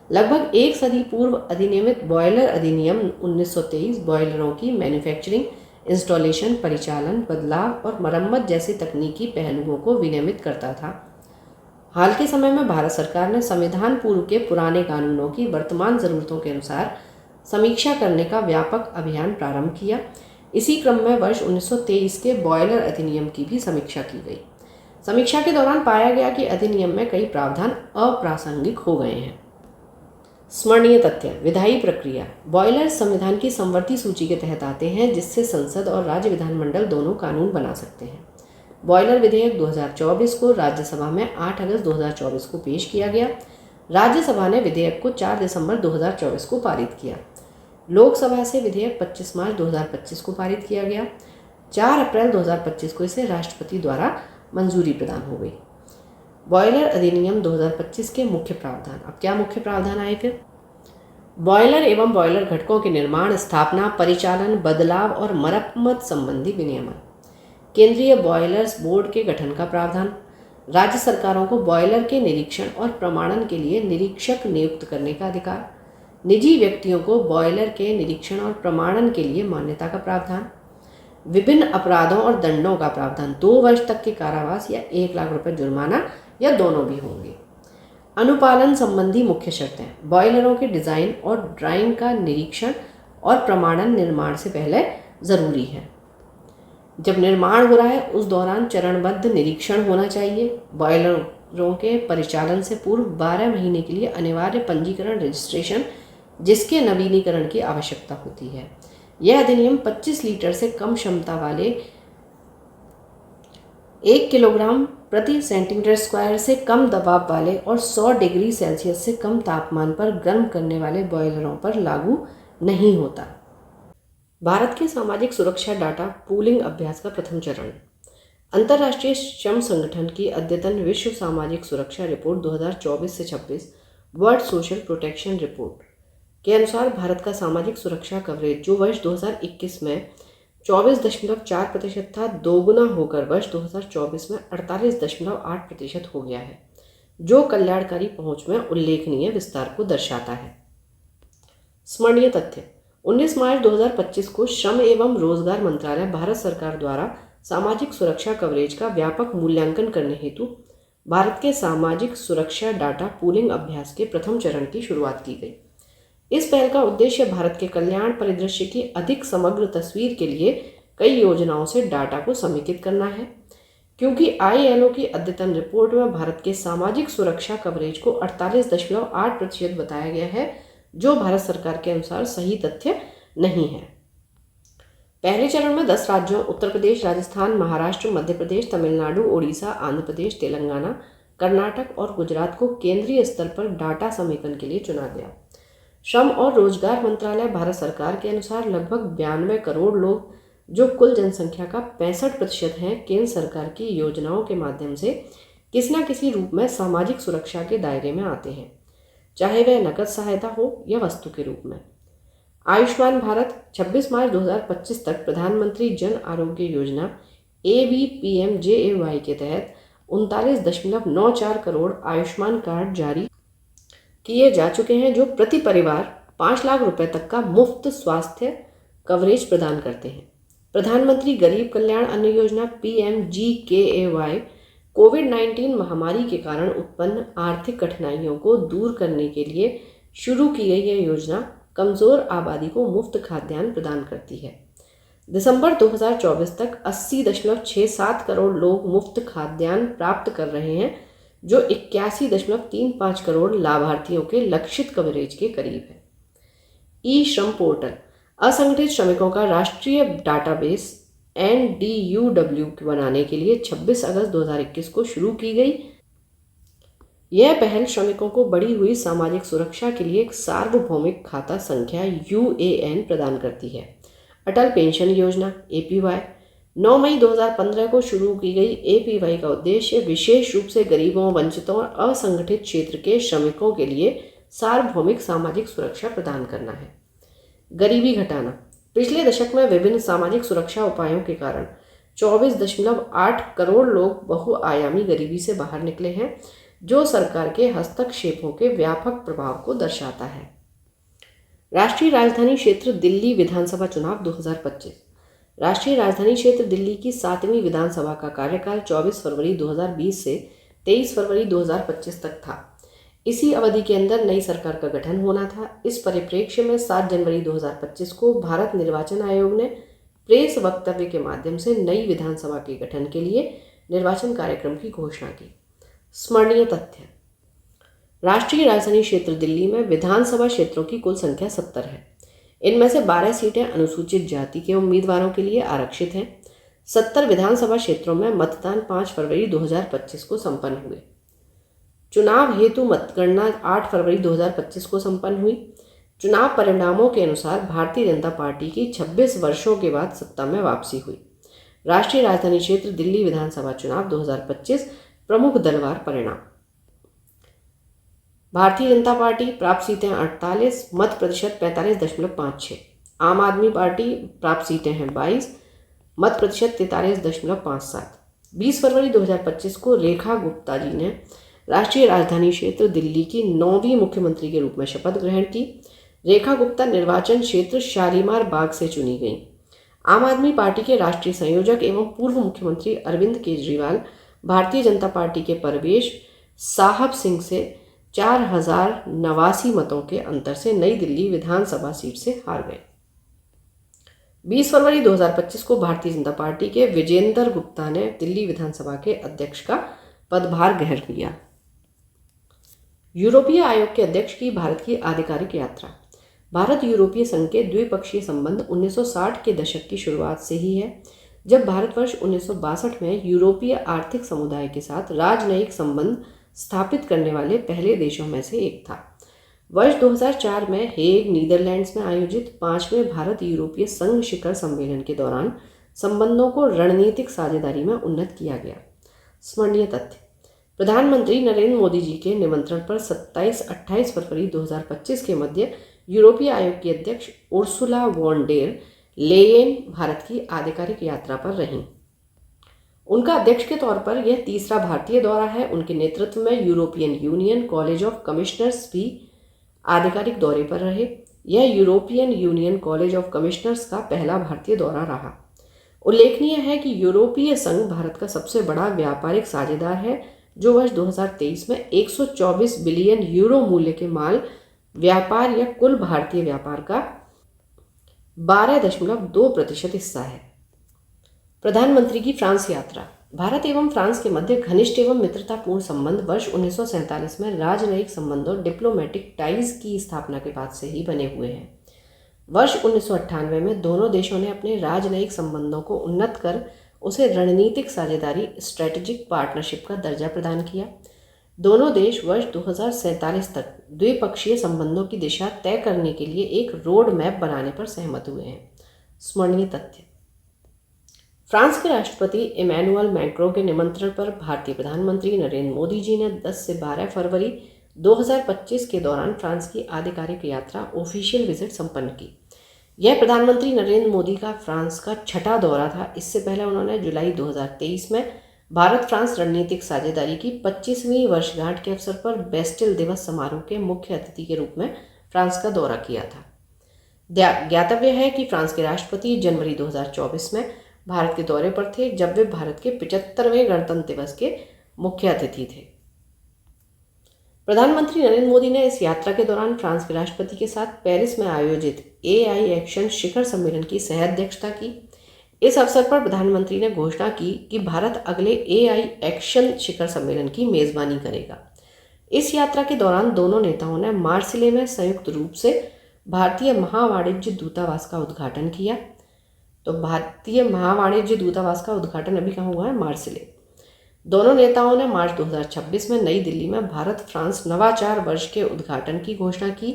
लगभग एक सदी पूर्व अधिनियमित बॉयलर अधिनियम 1923 बॉयलरों की मैन्युफैक्चरिंग, इंस्टॉलेशन, परिचालन, बदलाव और मरम्मत जैसे तकनीकी पहलुओं को विनियमित करता था। हाल के समय में भारत सरकार ने संविधान पूर्व के पुराने कानूनों की वर्तमान ज़रूरतों के अनुसार समीक्षा करने का व्यापक अभियान प्रारंभ किया। इसी क्रम में वर्ष 1923 के बॉयलर अधिनियम की भी समीक्षा की गई। समीक्षा के दौरान पाया गया कि अधिनियम में कई प्रावधान अप्रासंगिक हो गए हैं। स्मरणीय तथ्य। विधायी प्रक्रिया। बॉयलर संविधान की समवर्ती सूची के तहत आते हैं, जिससे संसद और राज्य विधानमंडल दोनों कानून बना सकते हैं। बॉयलर विधेयक 2024 को राज्यसभा में 8 अगस्त 2024 को पेश किया गया। राज्यसभा ने विधेयक को 4 दिसंबर 2024 को पारित किया। लोकसभा से विधेयक 25 मार्च 2025 को पारित किया गया। 4 अप्रैल 2025 को इसे राष्ट्रपति द्वारा मंजूरी प्रदान हो गई। बॉयलर अधिनियम 2025 के मुख्य प्रावधान। अब क्या मुख्य प्रावधान आए फिर? बॉयलर एवं बॉयलर घटकों के निर्माण, स्थापना, परिचालन, बदलाव और मरम्मत संबंधी विनियमन। केंद्रीय बॉयलर्स बोर्ड के गठन का प्रावधान। राज्य सरकारों को बॉयलर के निरीक्षण और प्रमाणन के लिए निरीक्षक नियुक्त करने का अधिकार। निजी व्यक्तियों को बॉयलर के निरीक्षण और प्रमाणन के लिए मान्यता का प्रावधान। विभिन्न अपराधों और दंडों का प्रावधान। 2 वर्ष तक के कारावास या 1 लाख रुपए जुर्माना या दोनों भी होंगे। अनुपालन संबंधी मुख्य शर्तें। बॉयलरों के डिज़ाइन और ड्राइंग का निरीक्षण और प्रमाणन निर्माण से पहले ज़रूरी है। जब निर्माण हो रहा है उस दौरान चरणबद्ध निरीक्षण होना चाहिए। बॉयलरों के परिचालन से पूर्व 12 महीने के लिए अनिवार्य पंजीकरण, रजिस्ट्रेशन, जिसके नवीनीकरण की आवश्यकता होती है। यह अधिनियम 25 लीटर से कम क्षमता वाले 1 किलोग्राम प्रति सेंटीमीटर स्क्वायर से कम दबाव वाले और 100 डिग्री सेल्सियस से कम तापमान पर गर्म करने वाले बॉयलरों पर लागू नहीं होता। भारत के सामाजिक सुरक्षा डाटा पूलिंग अभ्यास का प्रथम चरण। अंतर्राष्ट्रीय श्रम संगठन की अद्यतन विश्व सामाजिक सुरक्षा रिपोर्ट 2024 से 26 वर्ल्ड सोशल प्रोटेक्शन रिपोर्ट के अनुसार भारत का सामाजिक सुरक्षा कवरेज, जो वर्ष 2021 में 24.4% था, दोगुना होकर वर्ष 2024 में 48.8% हो गया है, जो कल्याणकारी पहुंच में उल्लेखनीय विस्तार को दर्शाता है। स्मरणीय तथ्य। 19 मार्च 2025 को श्रम एवं रोजगार मंत्रालय, भारत सरकार द्वारा सामाजिक सुरक्षा कवरेज का व्यापक मूल्यांकन करने हेतु भारत के सामाजिक सुरक्षा डाटा पूलिंग अभ्यास के प्रथम चरण की शुरुआत की गई। इस पहल का उद्देश्य भारत के कल्याण परिदृश्य की अधिक समग्र तस्वीर के लिए कई योजनाओं से डाटा को समेकित करना है। क्योंकि ILO की अद्यतन रिपोर्ट में भारत के सामाजिक सुरक्षा कवरेज को 48.8% बताया गया है, जो भारत सरकार के अनुसार सही तथ्य नहीं है। पहले चरण में 10 राज्यों उत्तर प्रदेश, राजस्थान, महाराष्ट्र, मध्य प्रदेश, तमिलनाडु, ओडिशा, आंध्र प्रदेश, तेलंगाना, कर्नाटक और गुजरात को केंद्रीय स्तर पर डाटा समेकन के लिए चुना गया। श्रम और रोजगार मंत्रालय, भारत सरकार के अनुसार लगभग 92 करोड़ लोग, जो कुल जनसंख्या का 65% हैं, केंद्र सरकार की योजनाओं के माध्यम से किसी न किसी रूप में सामाजिक सुरक्षा के दायरे में आते हैं, चाहे वह नकद सहायता हो या वस्तु के रूप में। आयुष्मान भारत 26 मार्च 2025 तक प्रधानमंत्री जन आरोग्य योजना ABPMJAY के तहत 39.94 करोड़ आयुष्मान कार्ड जारी किए जा चुके हैं, जो प्रति परिवार 5 लाख रुपए तक का मुफ्त स्वास्थ्य कवरेज प्रदान करते हैं। प्रधानमंत्री गरीब कल्याण अन्न योजना PMGKAY कोविड-19 महामारी के कारण उत्पन्न आर्थिक कठिनाइयों को दूर करने के लिए शुरू की गई यह योजना कमज़ोर आबादी को मुफ्त खाद्यान्न प्रदान करती है। दिसंबर 2024 तक 80.67 करोड़ लोग मुफ्त खाद्यान्न प्राप्त कर रहे हैं, जो 81.35 करोड़ लाभार्थियों के लक्षित कवरेज के करीब है। ई श्रम पोर्टल असंगठित श्रमिकों का राष्ट्रीय डाटाबेस NDUW बनाने के लिए 26 अगस्त 2021 को शुरू की गई। यह पहल श्रमिकों को बढ़ी हुई सामाजिक सुरक्षा के लिए एक सार्वभौमिक खाता संख्या UAN प्रदान करती है। अटल पेंशन योजना APY 9 मई 2015 को शुरू की गई APY का उद्देश्य विशेष रूप से गरीबों, वंचितों और असंगठित क्षेत्र के श्रमिकों के लिए सार्वभौमिक सामाजिक सुरक्षा प्रदान करना है। गरीबी घटाना पिछले दशक में विभिन्न सामाजिक सुरक्षा उपायों के कारण 24.8 करोड़ लोग बहुआयामी गरीबी से बाहर निकले हैं, जो सरकार के हस्तक्षेपों के व्यापक प्रभाव को दर्शाता है। राष्ट्रीय राजधानी क्षेत्र दिल्ली विधानसभा चुनाव 2025। राष्ट्रीय राजधानी क्षेत्र दिल्ली की 7वीं विधानसभा का कार्यकाल 24 फरवरी 2020 से 23 फरवरी 2025 तक था। इसी अवधि के अंदर नई सरकार का गठन होना था। इस परिप्रेक्ष्य में 7 जनवरी 2025 को भारत निर्वाचन आयोग ने प्रेस वक्तव्य के माध्यम से नई विधानसभा के गठन के लिए निर्वाचन कार्यक्रम की घोषणा की। स्मरणीय तथ्य: राष्ट्रीय राजधानी क्षेत्र दिल्ली में विधानसभा क्षेत्रों की कुल संख्या 70 है। इनमें से 12 सीटें अनुसूचित जाति के उम्मीदवारों के लिए आरक्षित हैं। 70 विधानसभा क्षेत्रों में मतदान 5 फरवरी 2025 को संपन्न हुए। चुनाव हेतु मतगणना 8 फरवरी 2025 को संपन्न हुई। चुनाव परिणामों के अनुसार भारतीय जनता पार्टी की 26 वर्षों के बाद सत्ता में वापसी हुई। राष्ट्रीय राजधानी क्षेत्र दिल्ली विधानसभा चुनाव 2025 प्रमुख दलवार परिणाम: भारतीय जनता पार्टी प्राप्त सीटें 48, मत प्रतिशत 45.56। आम आदमी पार्टी प्राप्त सीटें हैं 22, मत प्रतिशत 43.57। 20 फरवरी 2025 को रेखा गुप्ता जी ने राष्ट्रीय राजधानी क्षेत्र दिल्ली की 9वीं मुख्यमंत्री के रूप में शपथ ग्रहण की। रेखा गुप्ता निर्वाचन क्षेत्र शालीमार बाग से चुनी गई। आम आदमी पार्टी के राष्ट्रीय संयोजक एवं पूर्व मुख्यमंत्री अरविंद केजरीवाल भारतीय जनता पार्टी के परवेश साहब सिंह से 4089 मतों के अंतर से नई दिल्ली विधानसभा सीट से हार गए। 20 फरवरी 2025 को भारतीय जनता पार्टी के विजेंद्र गुप्ता ने दिल्ली विधानसभा के अध्यक्ष का पदभार ग्रहण किया। यूरोपीय आयोग के अध्यक्ष की भारत की आधिकारिक यात्रा। भारत यूरोपीय संघ के द्विपक्षीय संबंध 1960 के दशक की शुरुआत से ही है, जब भारतवर्ष 1962 में यूरोपीय आर्थिक समुदाय के साथ राजनयिक संबंध स्थापित करने वाले पहले देशों में से एक था। वर्ष 2004 में हेग, नीदरलैंड्स में आयोजित 5वें भारत यूरोपीय संघ शिखर सम्मेलन के दौरान संबंधों को रणनीतिक साझेदारी में उन्नत किया गया। स्मरणीय तथ्य: प्रधानमंत्री नरेंद्र मोदी जी के निमंत्रण पर 27-28 फरवरी 2025 के मध्य यूरोपीय आयोग की अध्यक्ष उर्सुला वॉन डेर लेयेन भारत की आधिकारिक यात्रा पर रहीं। उनका अध्यक्ष के तौर पर यह तीसरा भारतीय दौरा है। उनके नेतृत्व में European union college of commissioners भी आधिकारिक दौरे पर रहे। यह European union college of commissioners का पहला भारतीय दौरा रहा। उल्लेखनीय है कि यूरोपीय संघ भारत का सबसे बड़ा व्यापारिक साझेदार है, जो वर्ष 2023 में 124 बिलियन यूरो मूल्य के माल व्यापार या कुल भारतीय व्यापार का 12.2% हिस्सा है। प्रधानमंत्री की फ्रांस यात्रा। भारत एवं फ्रांस के मध्य घनिष्ठ एवं मित्रतापूर्ण संबंध वर्ष 1947 में राजनयिक संबंधों डिप्लोमेटिक टाइज की स्थापना के बाद से ही बने हुए हैं। वर्ष 1998 में दोनों देशों ने अपने राजनयिक संबंधों को उन्नत कर उसे रणनीतिक साझेदारी स्ट्रेटेजिक पार्टनरशिप का दर्जा प्रदान किया। दोनों देश वर्ष 2047 तक द्विपक्षीय संबंधों की दिशा तय करने के लिए एक रोड मैप बनाने पर सहमत हुए हैं। स्मरणीय तथ्य: फ्रांस के राष्ट्रपति इमैनुअल मैक्रों के निमंत्रण पर भारतीय प्रधानमंत्री नरेंद्र मोदी जी ने 10 से 12 फरवरी 2025 के दौरान फ्रांस की आधिकारिक यात्रा ऑफिशियल विजिट संपन्न की। यह प्रधानमंत्री नरेंद्र मोदी का फ्रांस का छठा दौरा था। इससे पहले उन्होंने जुलाई 2023 में भारत फ्रांस रणनीतिक साझेदारी की 25वीं वर्षगांठ के अवसर पर बेस्टिल दिवस समारोह के मुख्य अतिथि के रूप में फ्रांस का दौरा किया था। ज्ञातव्य है कि फ्रांस के राष्ट्रपति जनवरी 2024 में भारत के दौरे पर थे, जब वे भारत के 75वें गणतंत्र दिवस के मुख्य अतिथि थे। प्रधानमंत्री नरेंद्र मोदी ने इस यात्रा के दौरान फ्रांस के राष्ट्रपति के साथ पेरिस में आयोजित एआई एक्शन शिखर सम्मेलन की सह अध्यक्षता की। इस अवसर पर प्रधानमंत्री ने घोषणा की कि भारत अगले एआई एक्शन शिखर सम्मेलन की मेजबानी करेगा। इस यात्रा के दौरान दोनों नेताओं ने मार्सिले में संयुक्त रूप से भारतीय महावाणिज्य दूतावास का उद्घाटन किया। तो भारतीय महावाणिज्य दूतावास का उद्घाटन अभी कहाँ हुआ है? मार्सिले। दोनों नेताओं ने मार्च 2026 में नई दिल्ली में भारत फ्रांस नवाचार वर्ष के उद्घाटन की घोषणा की।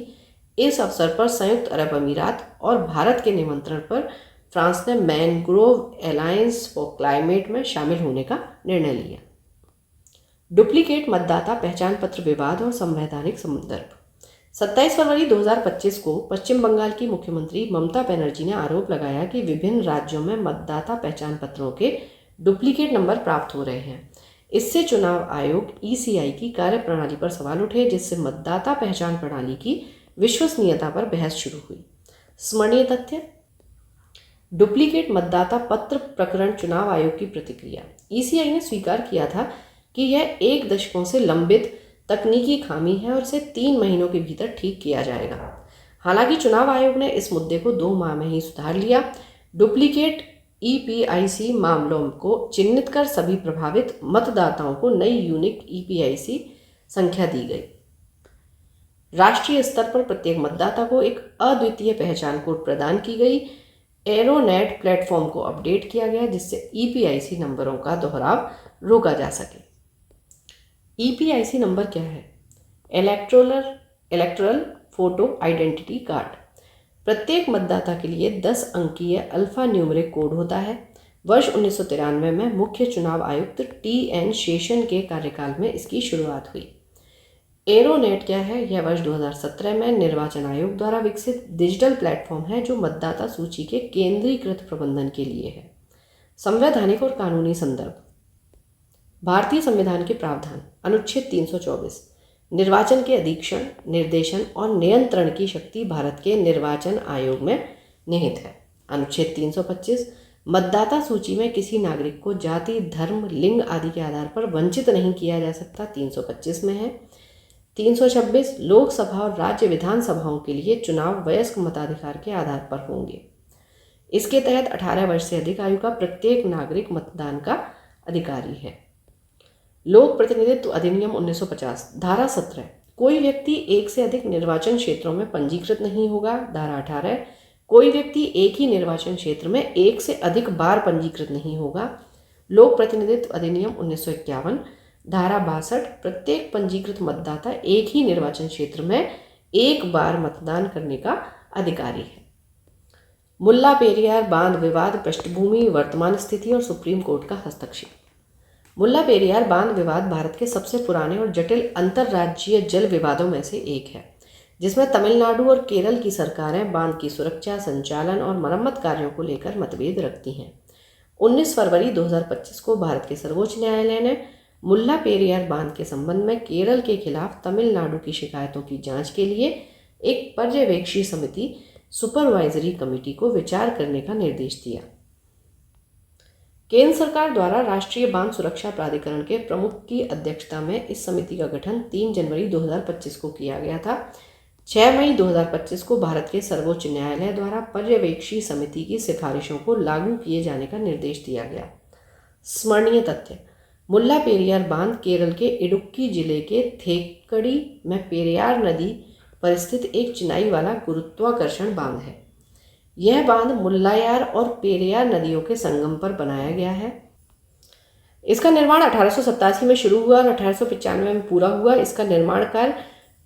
इस अवसर पर संयुक्त अरब अमीरात और भारत के निमंत्रण पर फ्रांस ने मैनग्रोव अलायंस फॉर क्लाइमेट में शामिल होने का निर्णय लिया। डुप्लीकेट मतदाता पहचान पत्र विवाद और संवैधानिक संदर्भ। 27 फरवरी 2025 को पश्चिम बंगाल की मुख्यमंत्री ममता बनर्जी ने आरोप लगाया कि विभिन्न राज्यों में मतदाता पहचान पत्रों के डुप्लीकेट नंबर प्राप्त हो रहे हैं। इससे चुनाव आयोग ईसीआई की कार्यप्रणाली पर सवाल उठे, जिससे मतदाता पहचान प्रणाली की विश्वसनीयता पर बहस शुरू हुई। स्मरणीय तथ्य: डुप्लीकेट मतदाता पत्र प्रकरण चुनाव आयोग की प्रतिक्रिया। ईसीआई ने स्वीकार किया था कि यह 1 दशकों से लंबित तकनीकी खामी है और इसे 3 महीनों के भीतर ठीक किया जाएगा। हालांकि चुनाव आयोग ने इस मुद्दे को 2 माह में ही सुधार लिया। डुप्लीकेट ईपीआईसी मामलों को चिन्हित कर सभी प्रभावित मतदाताओं को नई यूनिक ईपीआईसी संख्या दी गई। राष्ट्रीय स्तर पर प्रत्येक मतदाता को एक अद्वितीय पहचान कोड प्रदान की गई। एरोनेट प्लेटफॉर्म को अपडेट किया गया, जिससे ईपीआईसी नंबरों का दोहराव रोका जा सके। ईपीआईसी नंबर क्या है? Electoral photo identity card. प्रत्येक मतदाता के लिए 10 अंकीय अल्फा न्यूमेरिक कोड होता है। वर्ष 1993 में मुख्य चुनाव आयुक्त टीएन शेषन के कार्यकाल में इसकी शुरुआत हुई। एरोनेट क्या है? यह वर्ष 2017 में निर्वाचन आयोग द्वारा विकसित डिजिटल प्लेटफॉर्म है जो मतदाता सूची के केंद्रीकृत प्रबंधन के लिए है। संवैधानिक और कानूनी संदर्भ। भारतीय संविधान के प्रावधान। अनुच्छेद 324 निर्वाचन के अधीक्षण, निर्देशन और नियंत्रण की शक्ति भारत के निर्वाचन आयोग में निहित है। अनुच्छेद 325 मतदाता सूची में किसी नागरिक को जाति, धर्म, लिंग आदि के आधार पर वंचित नहीं किया जा सकता, 325 में है। 326 लोकसभा और राज्य विधानसभाओं के लिए चुनाव वयस्क मताधिकार के आधार पर होंगे। इसके तहत 18 वर्ष से अधिक आयु का प्रत्येक नागरिक मतदान का अधिकारी है। लोक प्रतिनिधित्व अधिनियम 1950 धारा 17 कोई व्यक्ति एक से अधिक निर्वाचन क्षेत्रों में पंजीकृत नहीं होगा। धारा 18 कोई व्यक्ति एक ही निर्वाचन क्षेत्र में एक से अधिक बार पंजीकृत नहीं होगा। लोक प्रतिनिधित्व अधिनियम 1951 धारा 62 प्रत्येक पंजीकृत मतदाता एक ही निर्वाचन क्षेत्र में एक बार मतदान करने का अधिकारी है। मुल्ला पेरियार बांध विवाद पृष्ठभूमि, वर्तमान स्थिति और सुप्रीम कोर्ट का हस्तक्षेप। मुल्ला पेरियार बांध विवाद भारत के सबसे पुराने और जटिल अंतर्राज्यीय जल विवादों में से एक है, जिसमें तमिलनाडु और केरल की सरकारें बांध की सुरक्षा, संचालन और मरम्मत कार्यों को लेकर मतभेद रखती हैं। 19 फरवरी 2025 को भारत के सर्वोच्च न्यायालय ने मुल्ला पेरियार बांध के संबंध में केरल के खिलाफ तमिलनाडु की शिकायतों की जांच के लिए एक पर्यवेक्षी समिति सुपरवाइजरी कमेटी को विचार करने का निर्देश दिया। केंद्र सरकार द्वारा राष्ट्रीय बांध सुरक्षा प्राधिकरण के प्रमुख की अध्यक्षता में इस समिति का गठन 3 जनवरी 2025 को किया गया था। 6 मई 2025 को भारत के सर्वोच्च न्यायालय द्वारा पर्यवेक्षी समिति की सिफारिशों को लागू किए जाने का निर्देश दिया गया। स्मरणीय तथ्य: मुल्ला पेरियार बांध केरल के इडुक्की जिले के थेक्कड़ी में पेरियार नदी पर स्थित एक चिनाई वाला गुरुत्वाकर्षण बांध है। यह बांध मुल्लायार और पेरियार नदियों के संगम पर बनाया गया है। इसका निर्माण 1887 में शुरू हुआ और 1895 में पूरा हुआ। इसका निर्माण कार्य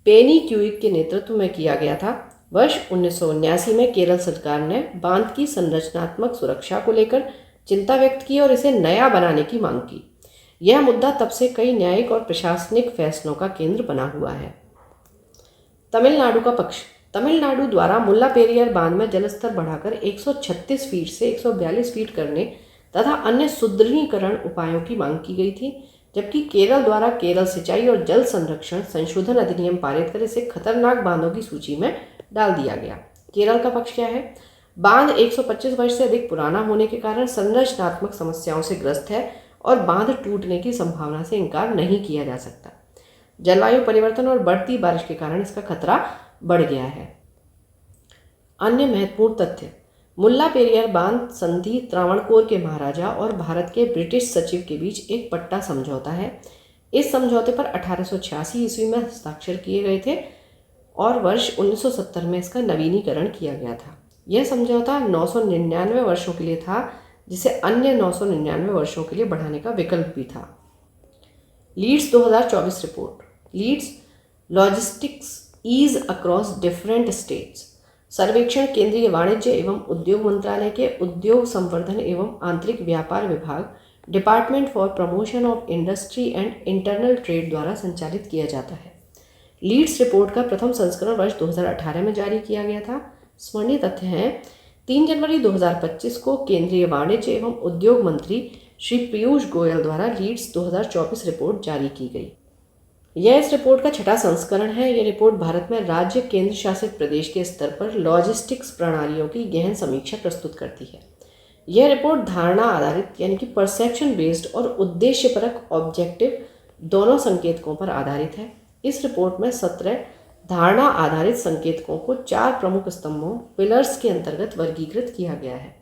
पेनी क्यूइक के नेतृत्व में किया गया था। वर्ष 1979 में केरल सरकार ने बांध की संरचनात्मक सुरक्षा को लेकर चिंता व्यक्त की और इसे नया बनाने की मांग की। यह मुद्दा तब से कई न्यायिक और प्रशासनिक फैसलों का केंद्र बना हुआ है। तमिलनाडु का पक्ष। तमिलनाडु द्वारा मुल्ला पेरियार बांध में जलस्तर बढ़ाकर 136 फीट से 142 फीट करने तथा अन्य सुदृढ़ीकरण उपायों की मांग की गई थी, जबकि केरल द्वारा केरल सिंचाई और जल संरक्षण संशोधन अधिनियम पारित कर इसे खतरनाक बांधों की सूची में डाल दिया गया। केरल का पक्ष क्या है? बांध 125 वर्ष से अधिक पुराना होने के कारण संरचनात्मक समस्याओं से ग्रस्त है और बांध टूटने की संभावना से इनकार नहीं किया जा सकता। जलवायु परिवर्तन और बढ़ती बारिश के कारण इसका खतरा बढ़ गया है। अन्य महत्वपूर्ण तथ्य, मुल्ला पेरियार बांध संधि त्रावणकोर के महाराजा और भारत के ब्रिटिश सचिव के बीच एक पट्टा समझौता है। इस समझौते पर 1886 ईस्वी में हस्ताक्षर किए गए थे और वर्ष 1970 में इसका नवीनीकरण किया गया था। यह समझौता 999 वर्षों के लिए था, जिसे अन्य 999 वर्षों के लिए बढ़ाने का विकल्प भी था। LEADS 2024 report, LEADS logistics ease across different states. सर्वेक्षण केंद्रीय वाणिज्य एवं उद्योग मंत्रालय के उद्योग संवर्धन एवं आंतरिक व्यापार विभाग, department for promotion of industry and internal trade द्वारा संचालित किया जाता है। लीड्स रिपोर्ट का प्रथम संस्करण वर्ष 2018 में जारी किया गया था। स्मरणीय तथ्य हैं, 3 जनवरी 2025 को केंद्रीय वाणिज्य एवं उद्योग मंत्री श्री पीयूष गोयल द्वारा लीड्स 2024 रिपोर्ट जारी की गई। यह इस रिपोर्ट का 6वां संस्करण है। यह रिपोर्ट भारत में राज्य केंद्र शासित प्रदेश के स्तर पर लॉजिस्टिक्स प्रणालियों की गहन समीक्षा प्रस्तुत करती है। यह रिपोर्ट धारणा आधारित यानी कि परसेप्शन बेस्ड और उद्देश्यपरक ऑब्जेक्टिव दोनों संकेतकों पर आधारित है। इस रिपोर्ट में 17 धारणा आधारित संकेतकों को 4 प्रमुख स्तंभों पिलर्स के अंतर्गत वर्गीकृत किया गया है।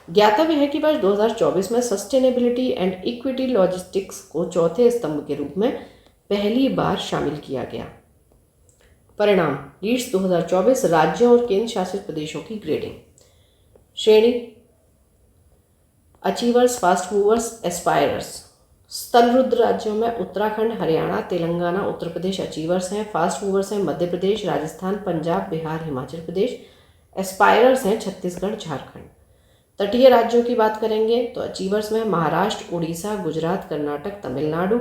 ज्ञातव्य है कि वर्ष 2024 में सस्टेनेबिलिटी एंड इक्विटी लॉजिस्टिक्स को चौथे स्तंभ के रूप में पहली बार शामिल किया गया। परिणाम, लीड्स 2024 राज्यों और केंद्र शासित प्रदेशों की ग्रेडिंग। श्रेणी, अचीवर्स, फास्ट मूवर्स, एस्पायरर्स। स्तररुद्र राज्यों में उत्तराखंड, हरियाणा, तेलंगाना, उत्तर प्रदेश अचीवर्स हैं। फास्ट मूवर्स हैं मध्य प्रदेश, राजस्थान, पंजाब, बिहार, हिमाचल प्रदेश। एस्पायरर्स हैं छत्तीसगढ़, झारखंड। तटीय राज्यों की बात करेंगे तो अचीवर्स में महाराष्ट्र, उड़ीसा, गुजरात, कर्नाटक, तमिलनाडु।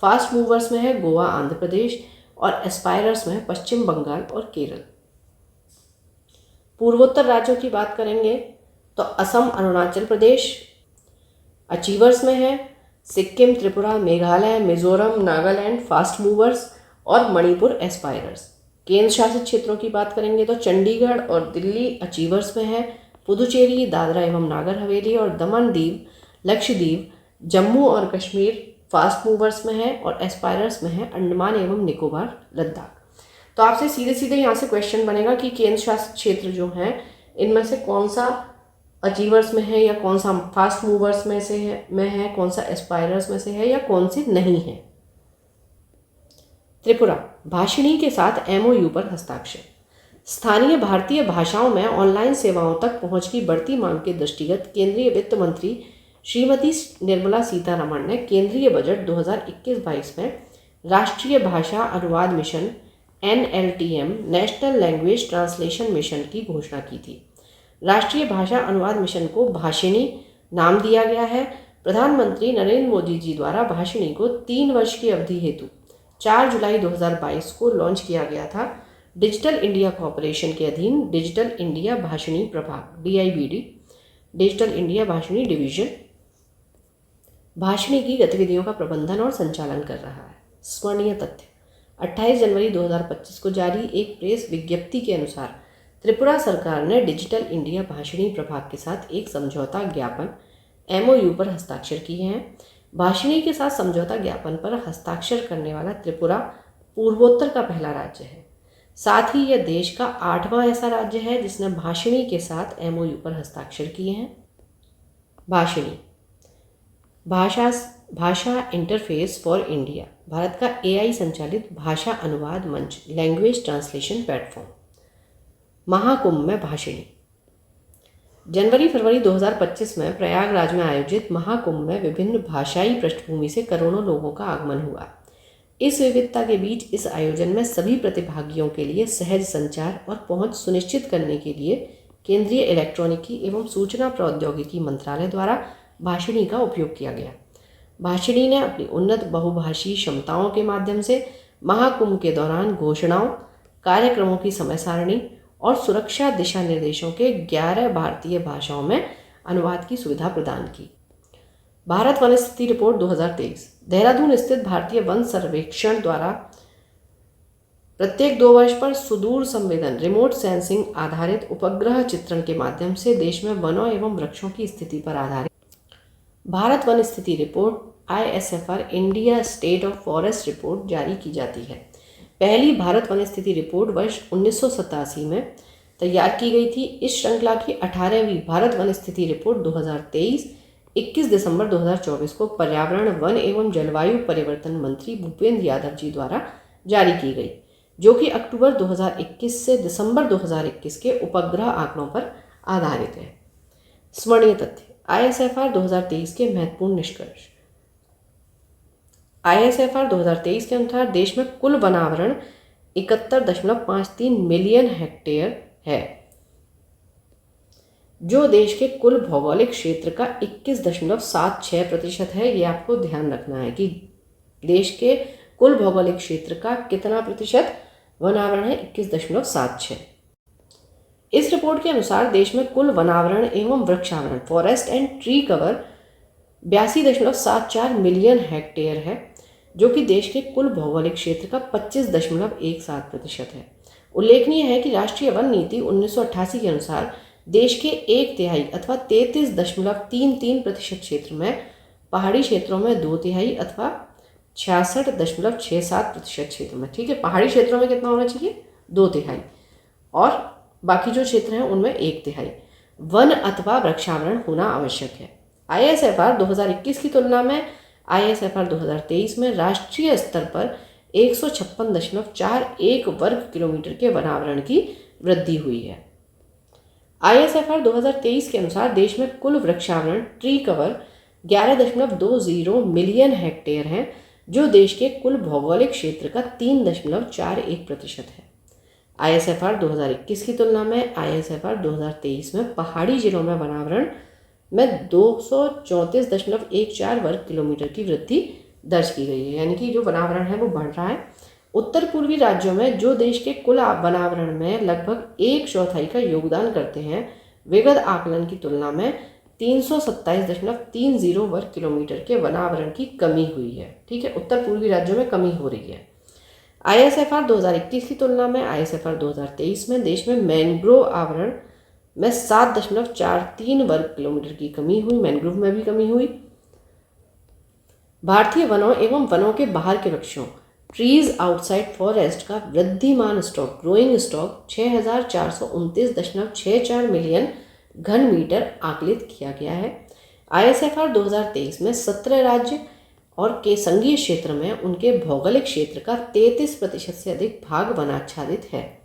फास्ट मूवर्स में है गोवा, आंध्र प्रदेश और एस्पायरर्स में है पश्चिम बंगाल और केरल। पूर्वोत्तर राज्यों की बात करेंगे तो असम, अरुणाचल प्रदेश अचीवर्स में है। सिक्किम, त्रिपुरा, मेघालय, मिजोरम, नागालैंड फास्ट मूवर्स और मणिपुर एस्पायरर्स। केंद्र शासित क्षेत्रों की बात करेंगे तो चंडीगढ़ और दिल्ली अचीवर्स में है। पुदुचेरी, दादरा एवं नागर हवेली और दमन दीव, लक्षद्वीप, जम्मू और कश्मीर फास्ट मूवर्स में है और एस्पायरर्स में है अंडमान एवं निकोबार, लद्दाख। तो आपसे सीधे सीधे यहाँ से क्वेश्चन बनेगा कि केंद्र शासित क्षेत्र जो हैं इनमें से कौन सा अचीवर्स में है या कौन सा फास्ट मूवर्स में से है, कौन सा एस्पायरर्स में से है या कौन से नहीं है। त्रिपुरा, भाषिणी के साथ MOU पर हस्ताक्षर। स्थानीय भारतीय भाषाओं में ऑनलाइन सेवाओं तक पहुंच की बढ़ती मांग के दृष्टिगत केंद्रीय वित्त मंत्री श्रीमती निर्मला सीतारमण ने केंद्रीय बजट 2021-22 में राष्ट्रीय भाषा अनुवाद mission NLTM national language translation mission की घोषणा की थी। राष्ट्रीय भाषा अनुवाद मिशन को भाषिणी नाम दिया गया है। प्रधानमंत्री नरेंद्र मोदी जी द्वारा भाषिणी को 3 वर्ष की अवधि हेतु 4 जुलाई 2022 को लॉन्च किया गया था। डिजिटल इंडिया कॉर्पोरेशन के अधीन डिजिटल इंडिया भाषिणी प्रभाग DIVD, digital India Bhashini division Bhashini की गतिविधियों का प्रबंधन और संचालन कर रहा है। स्मरणीय तथ्य, 28 जनवरी 2025 को जारी एक प्रेस विज्ञप्ति के अनुसार त्रिपुरा सरकार ने डिजिटल इंडिया भाषिणी प्रभाग के साथ एक समझौता ज्ञापन MOU पर हस्ताक्षर किए हैं। भाषिणी के साथ समझौता ज्ञापन पर हस्ताक्षर करने वाला त्रिपुरा पूर्वोत्तर का पहला राज्य है। साथ ही यह देश का 8वां ऐसा राज्य है जिसने भाषिणी के साथ MOU पर हस्ताक्षर किए हैं। भाषिणी, भाषा इंटरफेस फॉर इंडिया, भारत का AI संचालित भाषा अनुवाद मंच, लैंग्वेज ट्रांसलेशन प्लेटफॉर्म। महाकुंभ में भाषिणी। जनवरी-फरवरी 2025 में प्रयागराज में आयोजित महाकुंभ में विभिन्न भाषाई पृष्ठभूमि से करोड़ों लोगों का आगमन हुआ। इस विविधता के बीच इस आयोजन में सभी प्रतिभागियों के लिए सहज संचार और पहुंच सुनिश्चित करने के लिए केंद्रीय इलेक्ट्रॉनिकी एवं सूचना प्रौद्योगिकी मंत्रालय द्वारा भाषिणी का उपयोग किया गया। भाषिणी ने अपनी उन्नत बहुभाषी क्षमताओं के माध्यम से महाकुंभ के दौरान घोषणाओं, कार्यक्रमों की समय सारणी और सुरक्षा दिशा निर्देशों के 11 भारतीय भाषाओं में अनुवाद की सुविधा प्रदान की। भारत वन स्थिति रिपोर्ट 2023। देहरादून स्थित भारतीय वन सर्वेक्षण द्वारा प्रत्येक 2 वर्ष पर सुदूर संवेदन रिमोट सेंसिंग आधारित उपग्रह चित्रण के माध्यम से देश में वनों एवं वृक्षों की स्थिति पर आधारित भारत वन स्थिति report ISFR India state of forest report जारी की जाती है। पहली भारत वन स्थिति रिपोर्ट वर्ष 1987 में तैयार की गई थी। इस श्रृंखला की 18वीं भारत वन स्थिति रिपोर्ट 2023 21 दिसंबर 2024 को पर्यावरण, वन एवं जलवायु परिवर्तन मंत्री भूपेंद्र यादव जी द्वारा जारी की गई, जो कि अक्टूबर 2021 से दिसंबर 2021 के उपग्रह आंकड़ों पर आधारित है। स्मरणीय तथ्य: ISFR 2023 के महत्वपूर्ण निष्कर्ष। ISFR 2023 के अनुसार देश में कुल वनावरण 71.53 मिलियन हेक्टेयर है, जो देश के कुल भौगोलिक क्षेत्र का 21.76% है। ये आपको ध्यान रखना है कि देश के कुल भौगोलिक क्षेत्र का कितना प्रतिशत वनावरण है, 21.76। इस रिपोर्ट के अनुसार देश में कुल वनावरण एवं वृक्षावरण forest and tree cover 82.74 million hectare है, जो कि देश के कुल भौगोलिक क्षेत्र का 25.17% है। उल्लेखनीय है कि राष्ट्रीय वन नीति 1988 के अनुसार देश के 1/3 अथवा 33.33% क्षेत्र में, पहाड़ी क्षेत्रों में 2/3 अथवा 66.67% क्षेत्र में, ठीक है, पहाड़ी क्षेत्रों में कितना होना चाहिए, 2/3, और बाकी जो क्षेत्र हैं उनमें 1/3 वन अथवा वृक्षावरण होना आवश्यक है। ISFR 2021 की तुलना में ISFR 2023 में राष्ट्रीय स्तर पर 156.41 वर्ग किलोमीटर के वनावरण की वृद्धि हुई है। ISFR 2023 के अनुसार देश में कुल वृक्षावरण ट्री कवर 11.20 मिलियन हेक्टेयर है, जो देश के कुल भौगोलिक क्षेत्र का 3.41% है। ISFR 2021 की तुलना में ISFR 2023 में पहाड़ी जिलों में वनावरण में 234.14 वर्ग किलोमीटर की वृद्धि दर्ज की गई है, यानी कि जो वनावरण है वो बढ़ रहा है। उत्तर पूर्वी राज्यों में, जो देश के कुल वनावरण में लगभग 1/4 का योगदान करते हैं, विगत आकलन की तुलना में 327.30 वर्ग किलोमीटर के वनावरण की कमी हुई है, ठीक है, उत्तर पूर्वी राज्यों में कमी हो रही है। ISFR 2021 की तुलना में ISFR 2023 में देश में मैंग्रोव आवरण में 7.43 वर्ग किलोमीटर की कमी हुई, मैंग्रोव में भी कमी हुई। भारतीय वनों एवं वनों के बाहर के वृक्षों ट्रीज आउटसाइड फॉरेस्ट का Wriddhiman stock, growing stock 6429.64 million घन मीटर आकलित किया गया है। ISFR 2023 में 17 राज्य और के संघीय क्षेत्र में उनके भौगोलिक क्षेत्र का 33% से अधिक भाग वनाच्छादित है,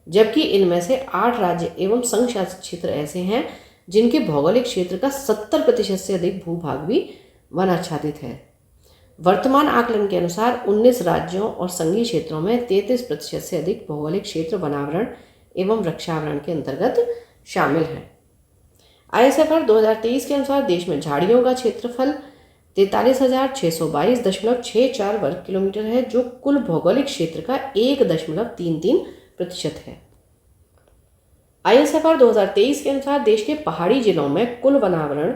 जबकि इनमें से 8 राज्य एवं संघ शासित क्षेत्र ऐसे हैं जिनके भौगोलिक क्षेत्र का 70% से अधिक भूभाग भी वनाच्छादित है। वर्तमान आकलन के अनुसार 19 राज्यों और संघीय क्षेत्रों में 33% से अधिक भौगोलिक क्षेत्र वनावरण एवं वृक्षावरण के अंतर्गत शामिल है। ISFR 2023 के अनुसार देश में झाड़ियों का क्षेत्रफल 43,622.64 वर्ग किलोमीटर है, जो कुल भौगोलिक क्षेत्र का 1.33% है। ISFR 2023 के अनुसार देश के पहाड़ी जिलों में कुल वनावरण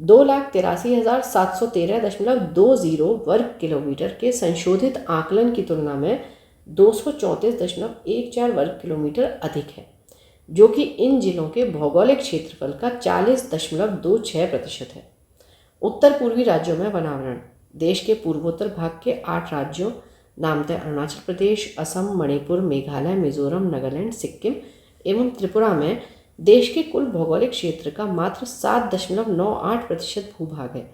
2,83,713.20 वर्ग किलोमीटर के संशोधित आकलन की तुलना में 234.14 वर्ग किलोमीटर अधिक है, जो कि इन जिलों के भौगोलिक क्षेत्रफल का 40.26% है। उत्तर पूर्वी राज्यों में वनावरण देश के पूर्वोत्तर भाग के 8 राज्यों नामतः अरुणाचल प्रदेश, असम, मणिपुर, मेघालय, मिजोरम, नागालैंड, सिक्किम एवं त्रिपुरा में देश के कुल भौगोलिक क्षेत्र का मात्र 7.98% भूभाग है,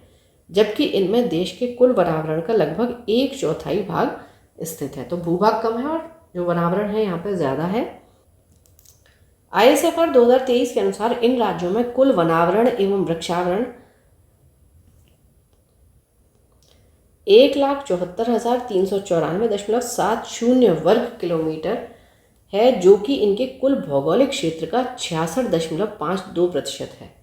जबकि इनमें देश के कुल वनावरण का लगभग 1/4 भाग स्थित है। तो भूभाग कम है और जो वनावरण है यहाँ पर ज़्यादा है। ISFR 2023 के अनुसार इन राज्यों में कुल वनावरण एवं वृक्षावरण 1,74,394.70 वर्ग किलोमीटर है, जो कि इनके कुल भौगोलिक क्षेत्र का 66.52% है।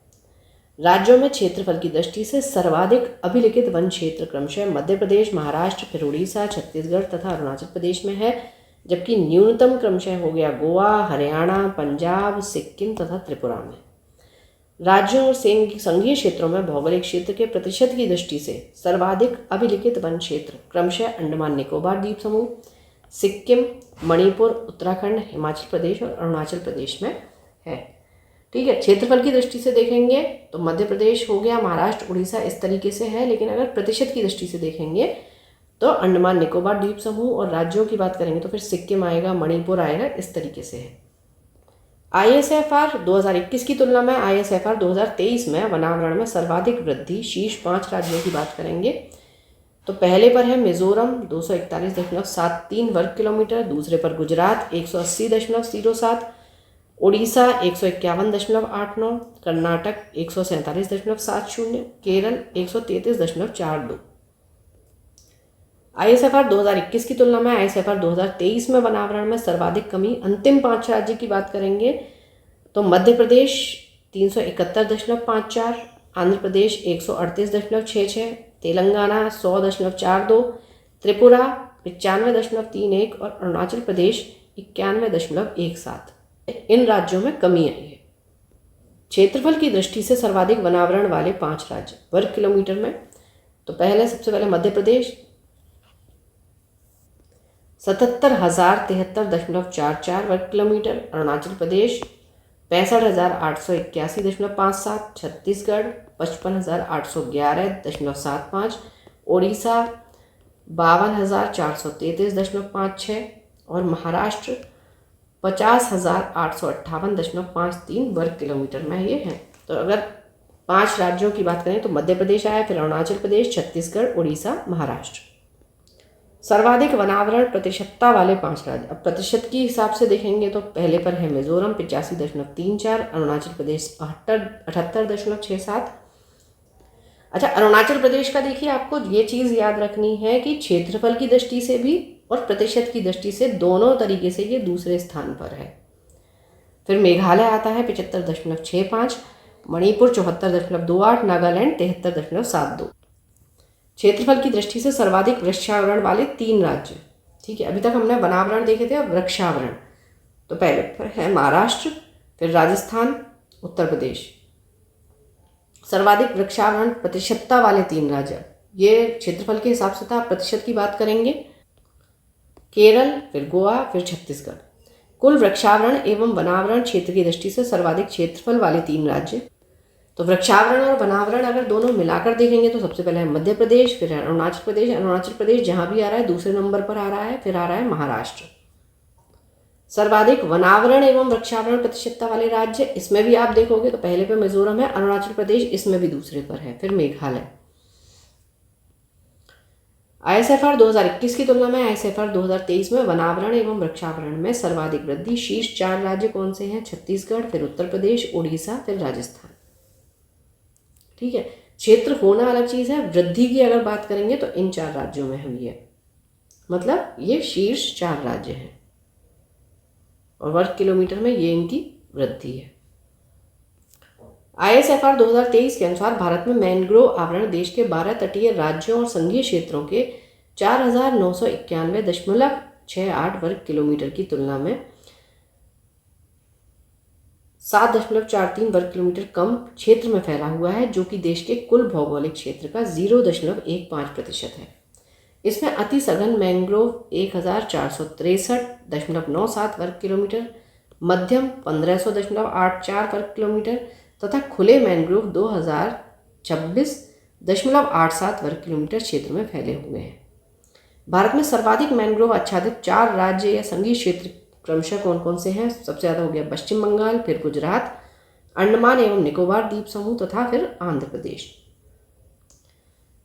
राज्यों में क्षेत्रफल की दृष्टि से सर्वाधिक अभिलिखित वन क्षेत्र क्रमशः मध्य प्रदेश, महाराष्ट्र, फिर उड़ीसा, छत्तीसगढ़ तथा अरुणाचल प्रदेश में है, जबकि न्यूनतम क्रमशः हो गया गोवा, हरियाणा, पंजाब, सिक्किम तथा त्रिपुरा में। राज्यों और संघीय क्षेत्रों में भौगोलिक क्षेत्र के प्रतिशत की दृष्टि से सर्वाधिक अभिलिखित वन क्षेत्र क्रमशः अंडमान निकोबार द्वीप समूह, सिक्किम, मणिपुर, उत्तराखंड, हिमाचल प्रदेश और अरुणाचल प्रदेश में है। ठीक है। क्षेत्रफल की दृष्टि से देखेंगे तो मध्य प्रदेश हो गया, महाराष्ट्र, उड़ीसा इस तरीके से है। लेकिन अगर प्रतिशत की दृष्टि से देखेंगे तो अंडमान निकोबार द्वीप समूह, और राज्यों की बात करेंगे तो फिर सिक्किम आएगा, मणिपुर आएगा, इस तरीके से है। ISFR 2021 की तुलना में ISFR 2023 में वनावरण में सर्वाधिक वृद्धि, शीर्ष 5 राज्यों की बात करेंगे तो पहले पर है मिजोरम 241.73 वर्ग किलोमीटर, दूसरे पर गुजरात 180.07, उड़ीसा 151.89, कर्नाटक 147.70, केरल 133.42। ISFR 2021 की तुलना में ISFR 2023 में वनावरण में सर्वाधिक कमी, अंतिम 5 राज्य की बात करेंगे तो मध्य प्रदेश 371.54, आंध्र प्रदेश 138.66, तेलंगाना 100.42, त्रिपुरा 95.31 और अरुणाचल प्रदेश 91.17। इन राज्यों में कमी आई है। क्षेत्रफल की दृष्टि से सर्वाधिक वनावरण वाले 5 राज्य वर्ग किलोमीटर में तो सबसे पहले मध्य प्रदेश 77,073.44 वर्ग किलोमीटर, अरुणाचल प्रदेश 65,881.57, छत्तीसगढ़ 55,811.75, उड़ीसा 52,433.56 और महाराष्ट्र 50,858.53 वर्ग किलोमीटर में ये हैं। तो अगर 5 राज्यों की बात करें तो मध्य प्रदेश आया, फिर अरुणाचल प्रदेश, छत्तीसगढ़, उड़ीसा, महाराष्ट्र। सर्वाधिक वनावरण प्रतिशतता वाले 5 राज्य, अब प्रतिशत के हिसाब से देखेंगे तो पहले पर है मिजोरम 85.34, अरुणाचल प्रदेश 78.67। अच्छा, अरुणाचल प्रदेश का देखिए, आपको ये चीज़ याद रखनी है कि क्षेत्रफल की दृष्टि से भी और प्रतिशत की दृष्टि से दोनों तरीके से ये दूसरे स्थान पर है। फिर मेघालय आता है 75.65, मणिपुर 74.28, नागालैंड 73.72। क्षेत्रफल की दृष्टि से सर्वाधिक वृक्षावरण वाले 3 राज्य, ठीक है। अभी तक हमने वनावरण देखे थे, अब वृक्षावरण तो पहले पर है महाराष्ट्र, फिर राजस्थान, उत्तर प्रदेश। सर्वाधिक वृक्षावरण प्रतिशतता वाले 3 राज्य, ये क्षेत्रफल के हिसाब से था। प्रतिशत की बात करेंगे केरल, फिर गोवा, फिर छत्तीसगढ़। कुल वृक्षावरण एवं वनावरण क्षेत्र की दृष्टि से सर्वाधिक क्षेत्रफल वाले 3 राज्य, तो वृक्षावरण और वनावरण अगर दोनों मिलाकर देखेंगे तो सबसे पहले है मध्य प्रदेश, फिर है अरुणाचल प्रदेश। अरुणाचल प्रदेश जहां भी आ रहा है दूसरे नंबर पर आ रहा है, फिर आ रहा है महाराष्ट्र। सर्वाधिक वनावरण एवं वृक्षावरण प्रतिशतता वाले राज्य, इसमें भी आप देखोगे तो पहले पे मिजोरम है, अरुणाचल प्रदेश इसमें भी दूसरे पर है, फिर मेघालय। ISFR 2021 की तुलना में ISFR 2023 में वनावरण एवं वृक्षावरण में सर्वाधिक वृद्धि, शीर्ष 4 राज्य कौन से हैं? छत्तीसगढ़, फिर उत्तर प्रदेश, उड़ीसा, फिर राजस्थान। ठीक है, क्षेत्र होना अलग चीज़ है, वृद्धि की अगर बात करेंगे तो इन 4 राज्यों में हुई है, मतलब ये शीर्ष 4 राज्य हैं और वर्ग किलोमीटर में ये इनकी वृद्धि है। ISFR 2023 के अनुसार भारत में मैंग्रोव आवरण देश के 12 तटीय राज्यों और संघीय क्षेत्रों के 4,991.68 वर्ग किलोमीटर की तुलना में 7.43 वर्ग किलोमीटर कम क्षेत्र में फैला हुआ है, जो कि देश के कुल भौगोलिक क्षेत्र का 0.15% है। इसमें अति सघन मैंग्रोव 1463.97 वर्ग किलोमीटर, मध्यम 1500.84 वर्ग किलोमीटर तथा खुले मैंग्रोव 2026.87 वर्ग किलोमीटर क्षेत्र में फैले हुए हैं। भारत में सर्वाधिक मैंग्रोव आच्छादित 4 राज्य या संघीय क्षेत्र क्रमशः कौन कौन से हैं? सबसे ज़्यादा हो गया पश्चिम बंगाल, फिर गुजरात, अंडमान एवं निकोबार द्वीप समूह तथा फिर आंध्र प्रदेश।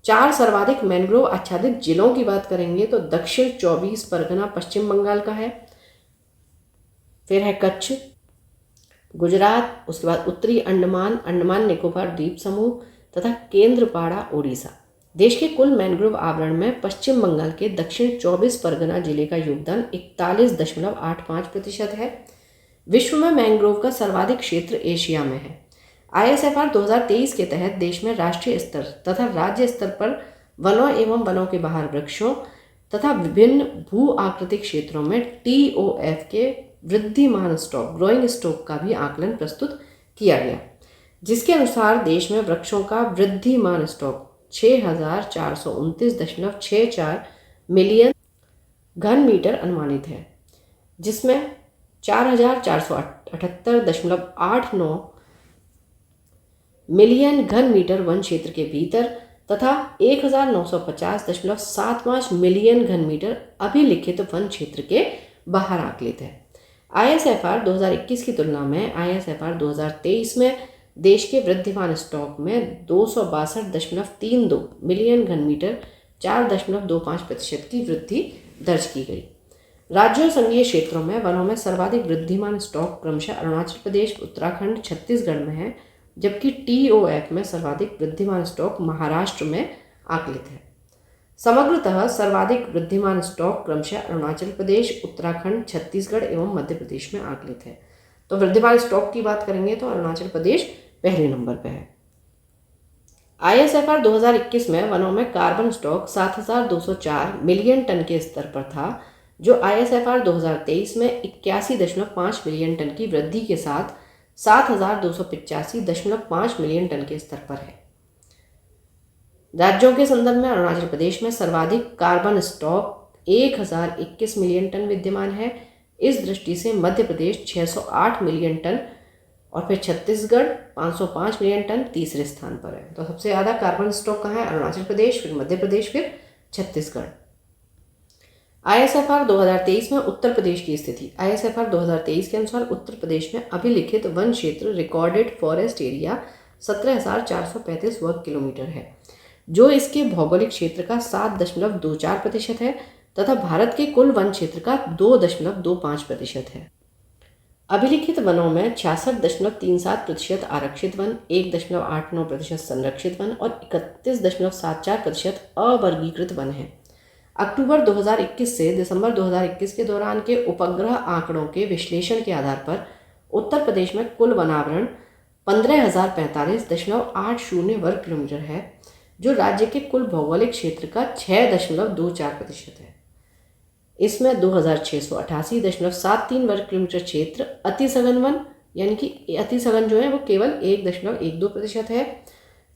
4 सर्वाधिक मैंग्रोव आच्छादित जिलों की बात करेंगे तो दक्षिण 24 परगना पश्चिम बंगाल का है, फिर है कच्छ, गुजरात, उसके बाद उत्तरी अंडमान, अंडमान निकोबार द्वीप समूह तथा केंद्रपाड़ा ओडिशा। देश के कुल मैंग्रोव आवरण में पश्चिम बंगाल के दक्षिण 24 परगना जिले का योगदान 41.85% है। विश्व में मैंग्रोव का सर्वाधिक क्षेत्र एशिया में है। ISFR 2023 के तहत देश में राष्ट्रीय स्तर तथा राज्य स्तर पर वनों एवं वनों के बाहर वृक्षों तथा विभिन्न भू आकृतिक क्षेत्रों में TOF के वृद्धिमान स्टॉक, ग्रोइंग स्टॉक का भी आकलन प्रस्तुत किया गया, जिसके अनुसार देश में वृक्षों का वृद्धिमान स्टॉक 6,429.64 मिलियन घन मीटर अनुमानित है, जिसमें 4,478.89 मिलियन घन मीटर वन क्षेत्र के भीतर तथा 1950.75 मिलियन घन मीटर अभिलिखित वन क्षेत्र के बाहर आकलित है। ISFR 2021 की तुलना में ISFR 2023 में देश के वृद्धिमान स्टॉक में 262.32 मिलियन घन मीटर 4.25% की वृद्धि दर्ज की गई। राज्यों और संघीय क्षेत्रों में वनों में सर्वाधिक वृद्धिमान स्टॉक क्रमशः अरुणाचल प्रदेश, उत्तराखंड, छत्तीसगढ़ में है, जबकि TOF में सर्वाधिक वृद्धिमान स्टॉक महाराष्ट्र में आकलित है। समग्रतः सर्वाधिक वृद्धिमान स्टॉक क्रमशः अरुणाचल प्रदेश, उत्तराखंड, छत्तीसगढ़ एवं मध्य प्रदेश में आकलित है। तो वृद्धिमान स्टॉक की बात करेंगे तो अरुणाचल प्रदेश पहले नंबर पर है। ISFR 2021 में वनों में कार्बन स्टॉक 7,204 मिलियन टन के स्तर पर था, जो ISFR 2023 में 81.5 मिलियन टन की वृद्धि के साथ 7,285.5 मिलियन टन के स्तर पर है। राज्यों के संदर्भ में अरुणाचल प्रदेश में सर्वाधिक कार्बन स्टॉक 1,021 मिलियन टन विद्यमान है। इस दृष्टि से मध्य प्रदेश 608 मिलियन टन और फिर छत्तीसगढ़ 505 मिलियन टन तीसरे स्थान पर है। तो सबसे ज़्यादा कार्बन स्टॉक कहाँ है? अरुणाचल प्रदेश, फिर मध्य प्रदेश, फिर छत्तीसगढ़। ISFR 2023 में उत्तर प्रदेश की स्थिति। ISFR 2023 के अनुसार उत्तर प्रदेश में अभिलिखित वन क्षेत्र रिकॉर्डेड फॉरेस्ट एरिया 17,435 वर्ग किलोमीटर है, जो इसके भौगोलिक क्षेत्र का 7.24% है तथा भारत के कुल वन क्षेत्र का 2.25% है। अभिलिखित वनों में 66.37% आरक्षित वन, 1.89% संरक्षित वन और 31.74% अवर्गीकृत वन है। अक्टूबर 2021 से दिसंबर 2021 के दौरान के उपग्रह आंकड़ों के विश्लेषण के आधार पर उत्तर प्रदेश में कुल वनावरण 15,045.80 वर्ग किलोमीटर है, जो राज्य के कुल भौगोलिक क्षेत्र का 6.24% है। इसमें 2,688.73 वर्ग किलोमीटर क्षेत्र अतिसघन वन, यानी कि अतिसघन जो है वो केवल 1.12% है।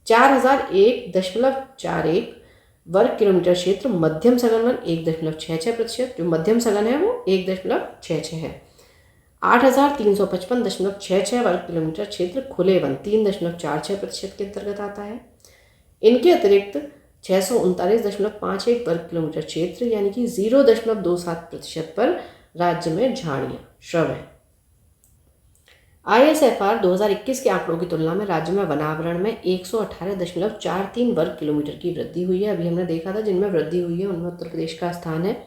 4,001.41 वर्ग किलोमीटर क्षेत्र मध्यम सघन वन 1.66%, जो मध्यम सघन है वो 1.66 है। 8,355.66 वर्ग किलोमीटर क्षेत्र खुले वन 3.46% के अंतर्गत आता है। इनके अतिरिक्त 639.51 वर्ग किलोमीटर क्षेत्र यानी कि 0.27% पर राज्य में झाड़ियाँ श्रव है। ISFR 2021 के आंकड़ों की तुलना में राज्य में वनावरण में 118.43 वर्ग किलोमीटर की वृद्धि हुई है। अभी हमने देखा था जिनमें वृद्धि हुई है उनमें उत्तर प्रदेश का स्थान है।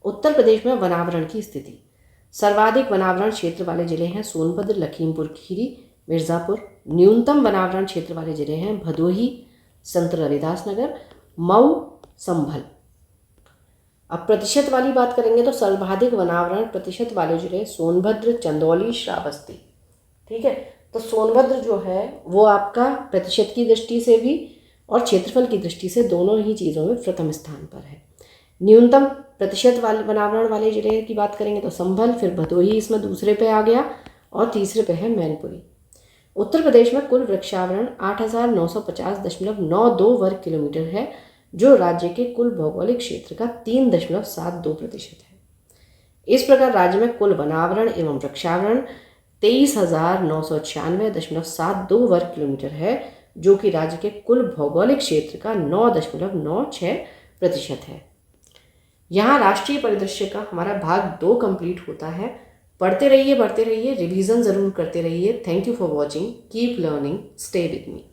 उत्तर प्रदेश में वनावरण की स्थिति। सर्वाधिक वनावरण क्षेत्र वाले जिले हैं सोनभद्र, लखीमपुर खीरी, मिर्ज़ापुर। न्यूनतम वनावरण क्षेत्र वाले जिले हैं भदोही, संत रविदास नगर, मऊ, संभल। अब प्रतिशत वाली बात करेंगे तो सर्वाधिक वनावरण प्रतिशत वाले जिले सोनभद्र, चंदौली, श्रावस्ती। ठीक है, तो सोनभद्र जो है वो आपका प्रतिशत की दृष्टि से भी और क्षेत्रफल की दृष्टि से दोनों ही चीज़ों में प्रथम स्थान पर है। न्यूनतम प्रतिशत वाले वनावरण वाले जिले की बात करेंगे तो संभल, फिर भदोही इसमें दूसरे पे आ गया और तीसरे पे है मैनपुरी। उत्तर प्रदेश में कुल वृक्षावरण 8,950.92 वर्ग किलोमीटर है, जो राज्य के कुल भौगोलिक क्षेत्र का 3.72% है। इस प्रकार राज्य में कुल वनावरण एवं वृक्षावरण 23,996.72 वर्ग किलोमीटर है, जो कि राज्य के कुल भौगोलिक क्षेत्र का 9.96% है। यहाँ राष्ट्रीय परिदृश्य का हमारा भाग 2 कंप्लीट होता है। पढ़ते रहिए, बढ़ते रहिए, रिवीजन ज़रूर करते रहिए। Thank you for watching, keep learning, stay with me.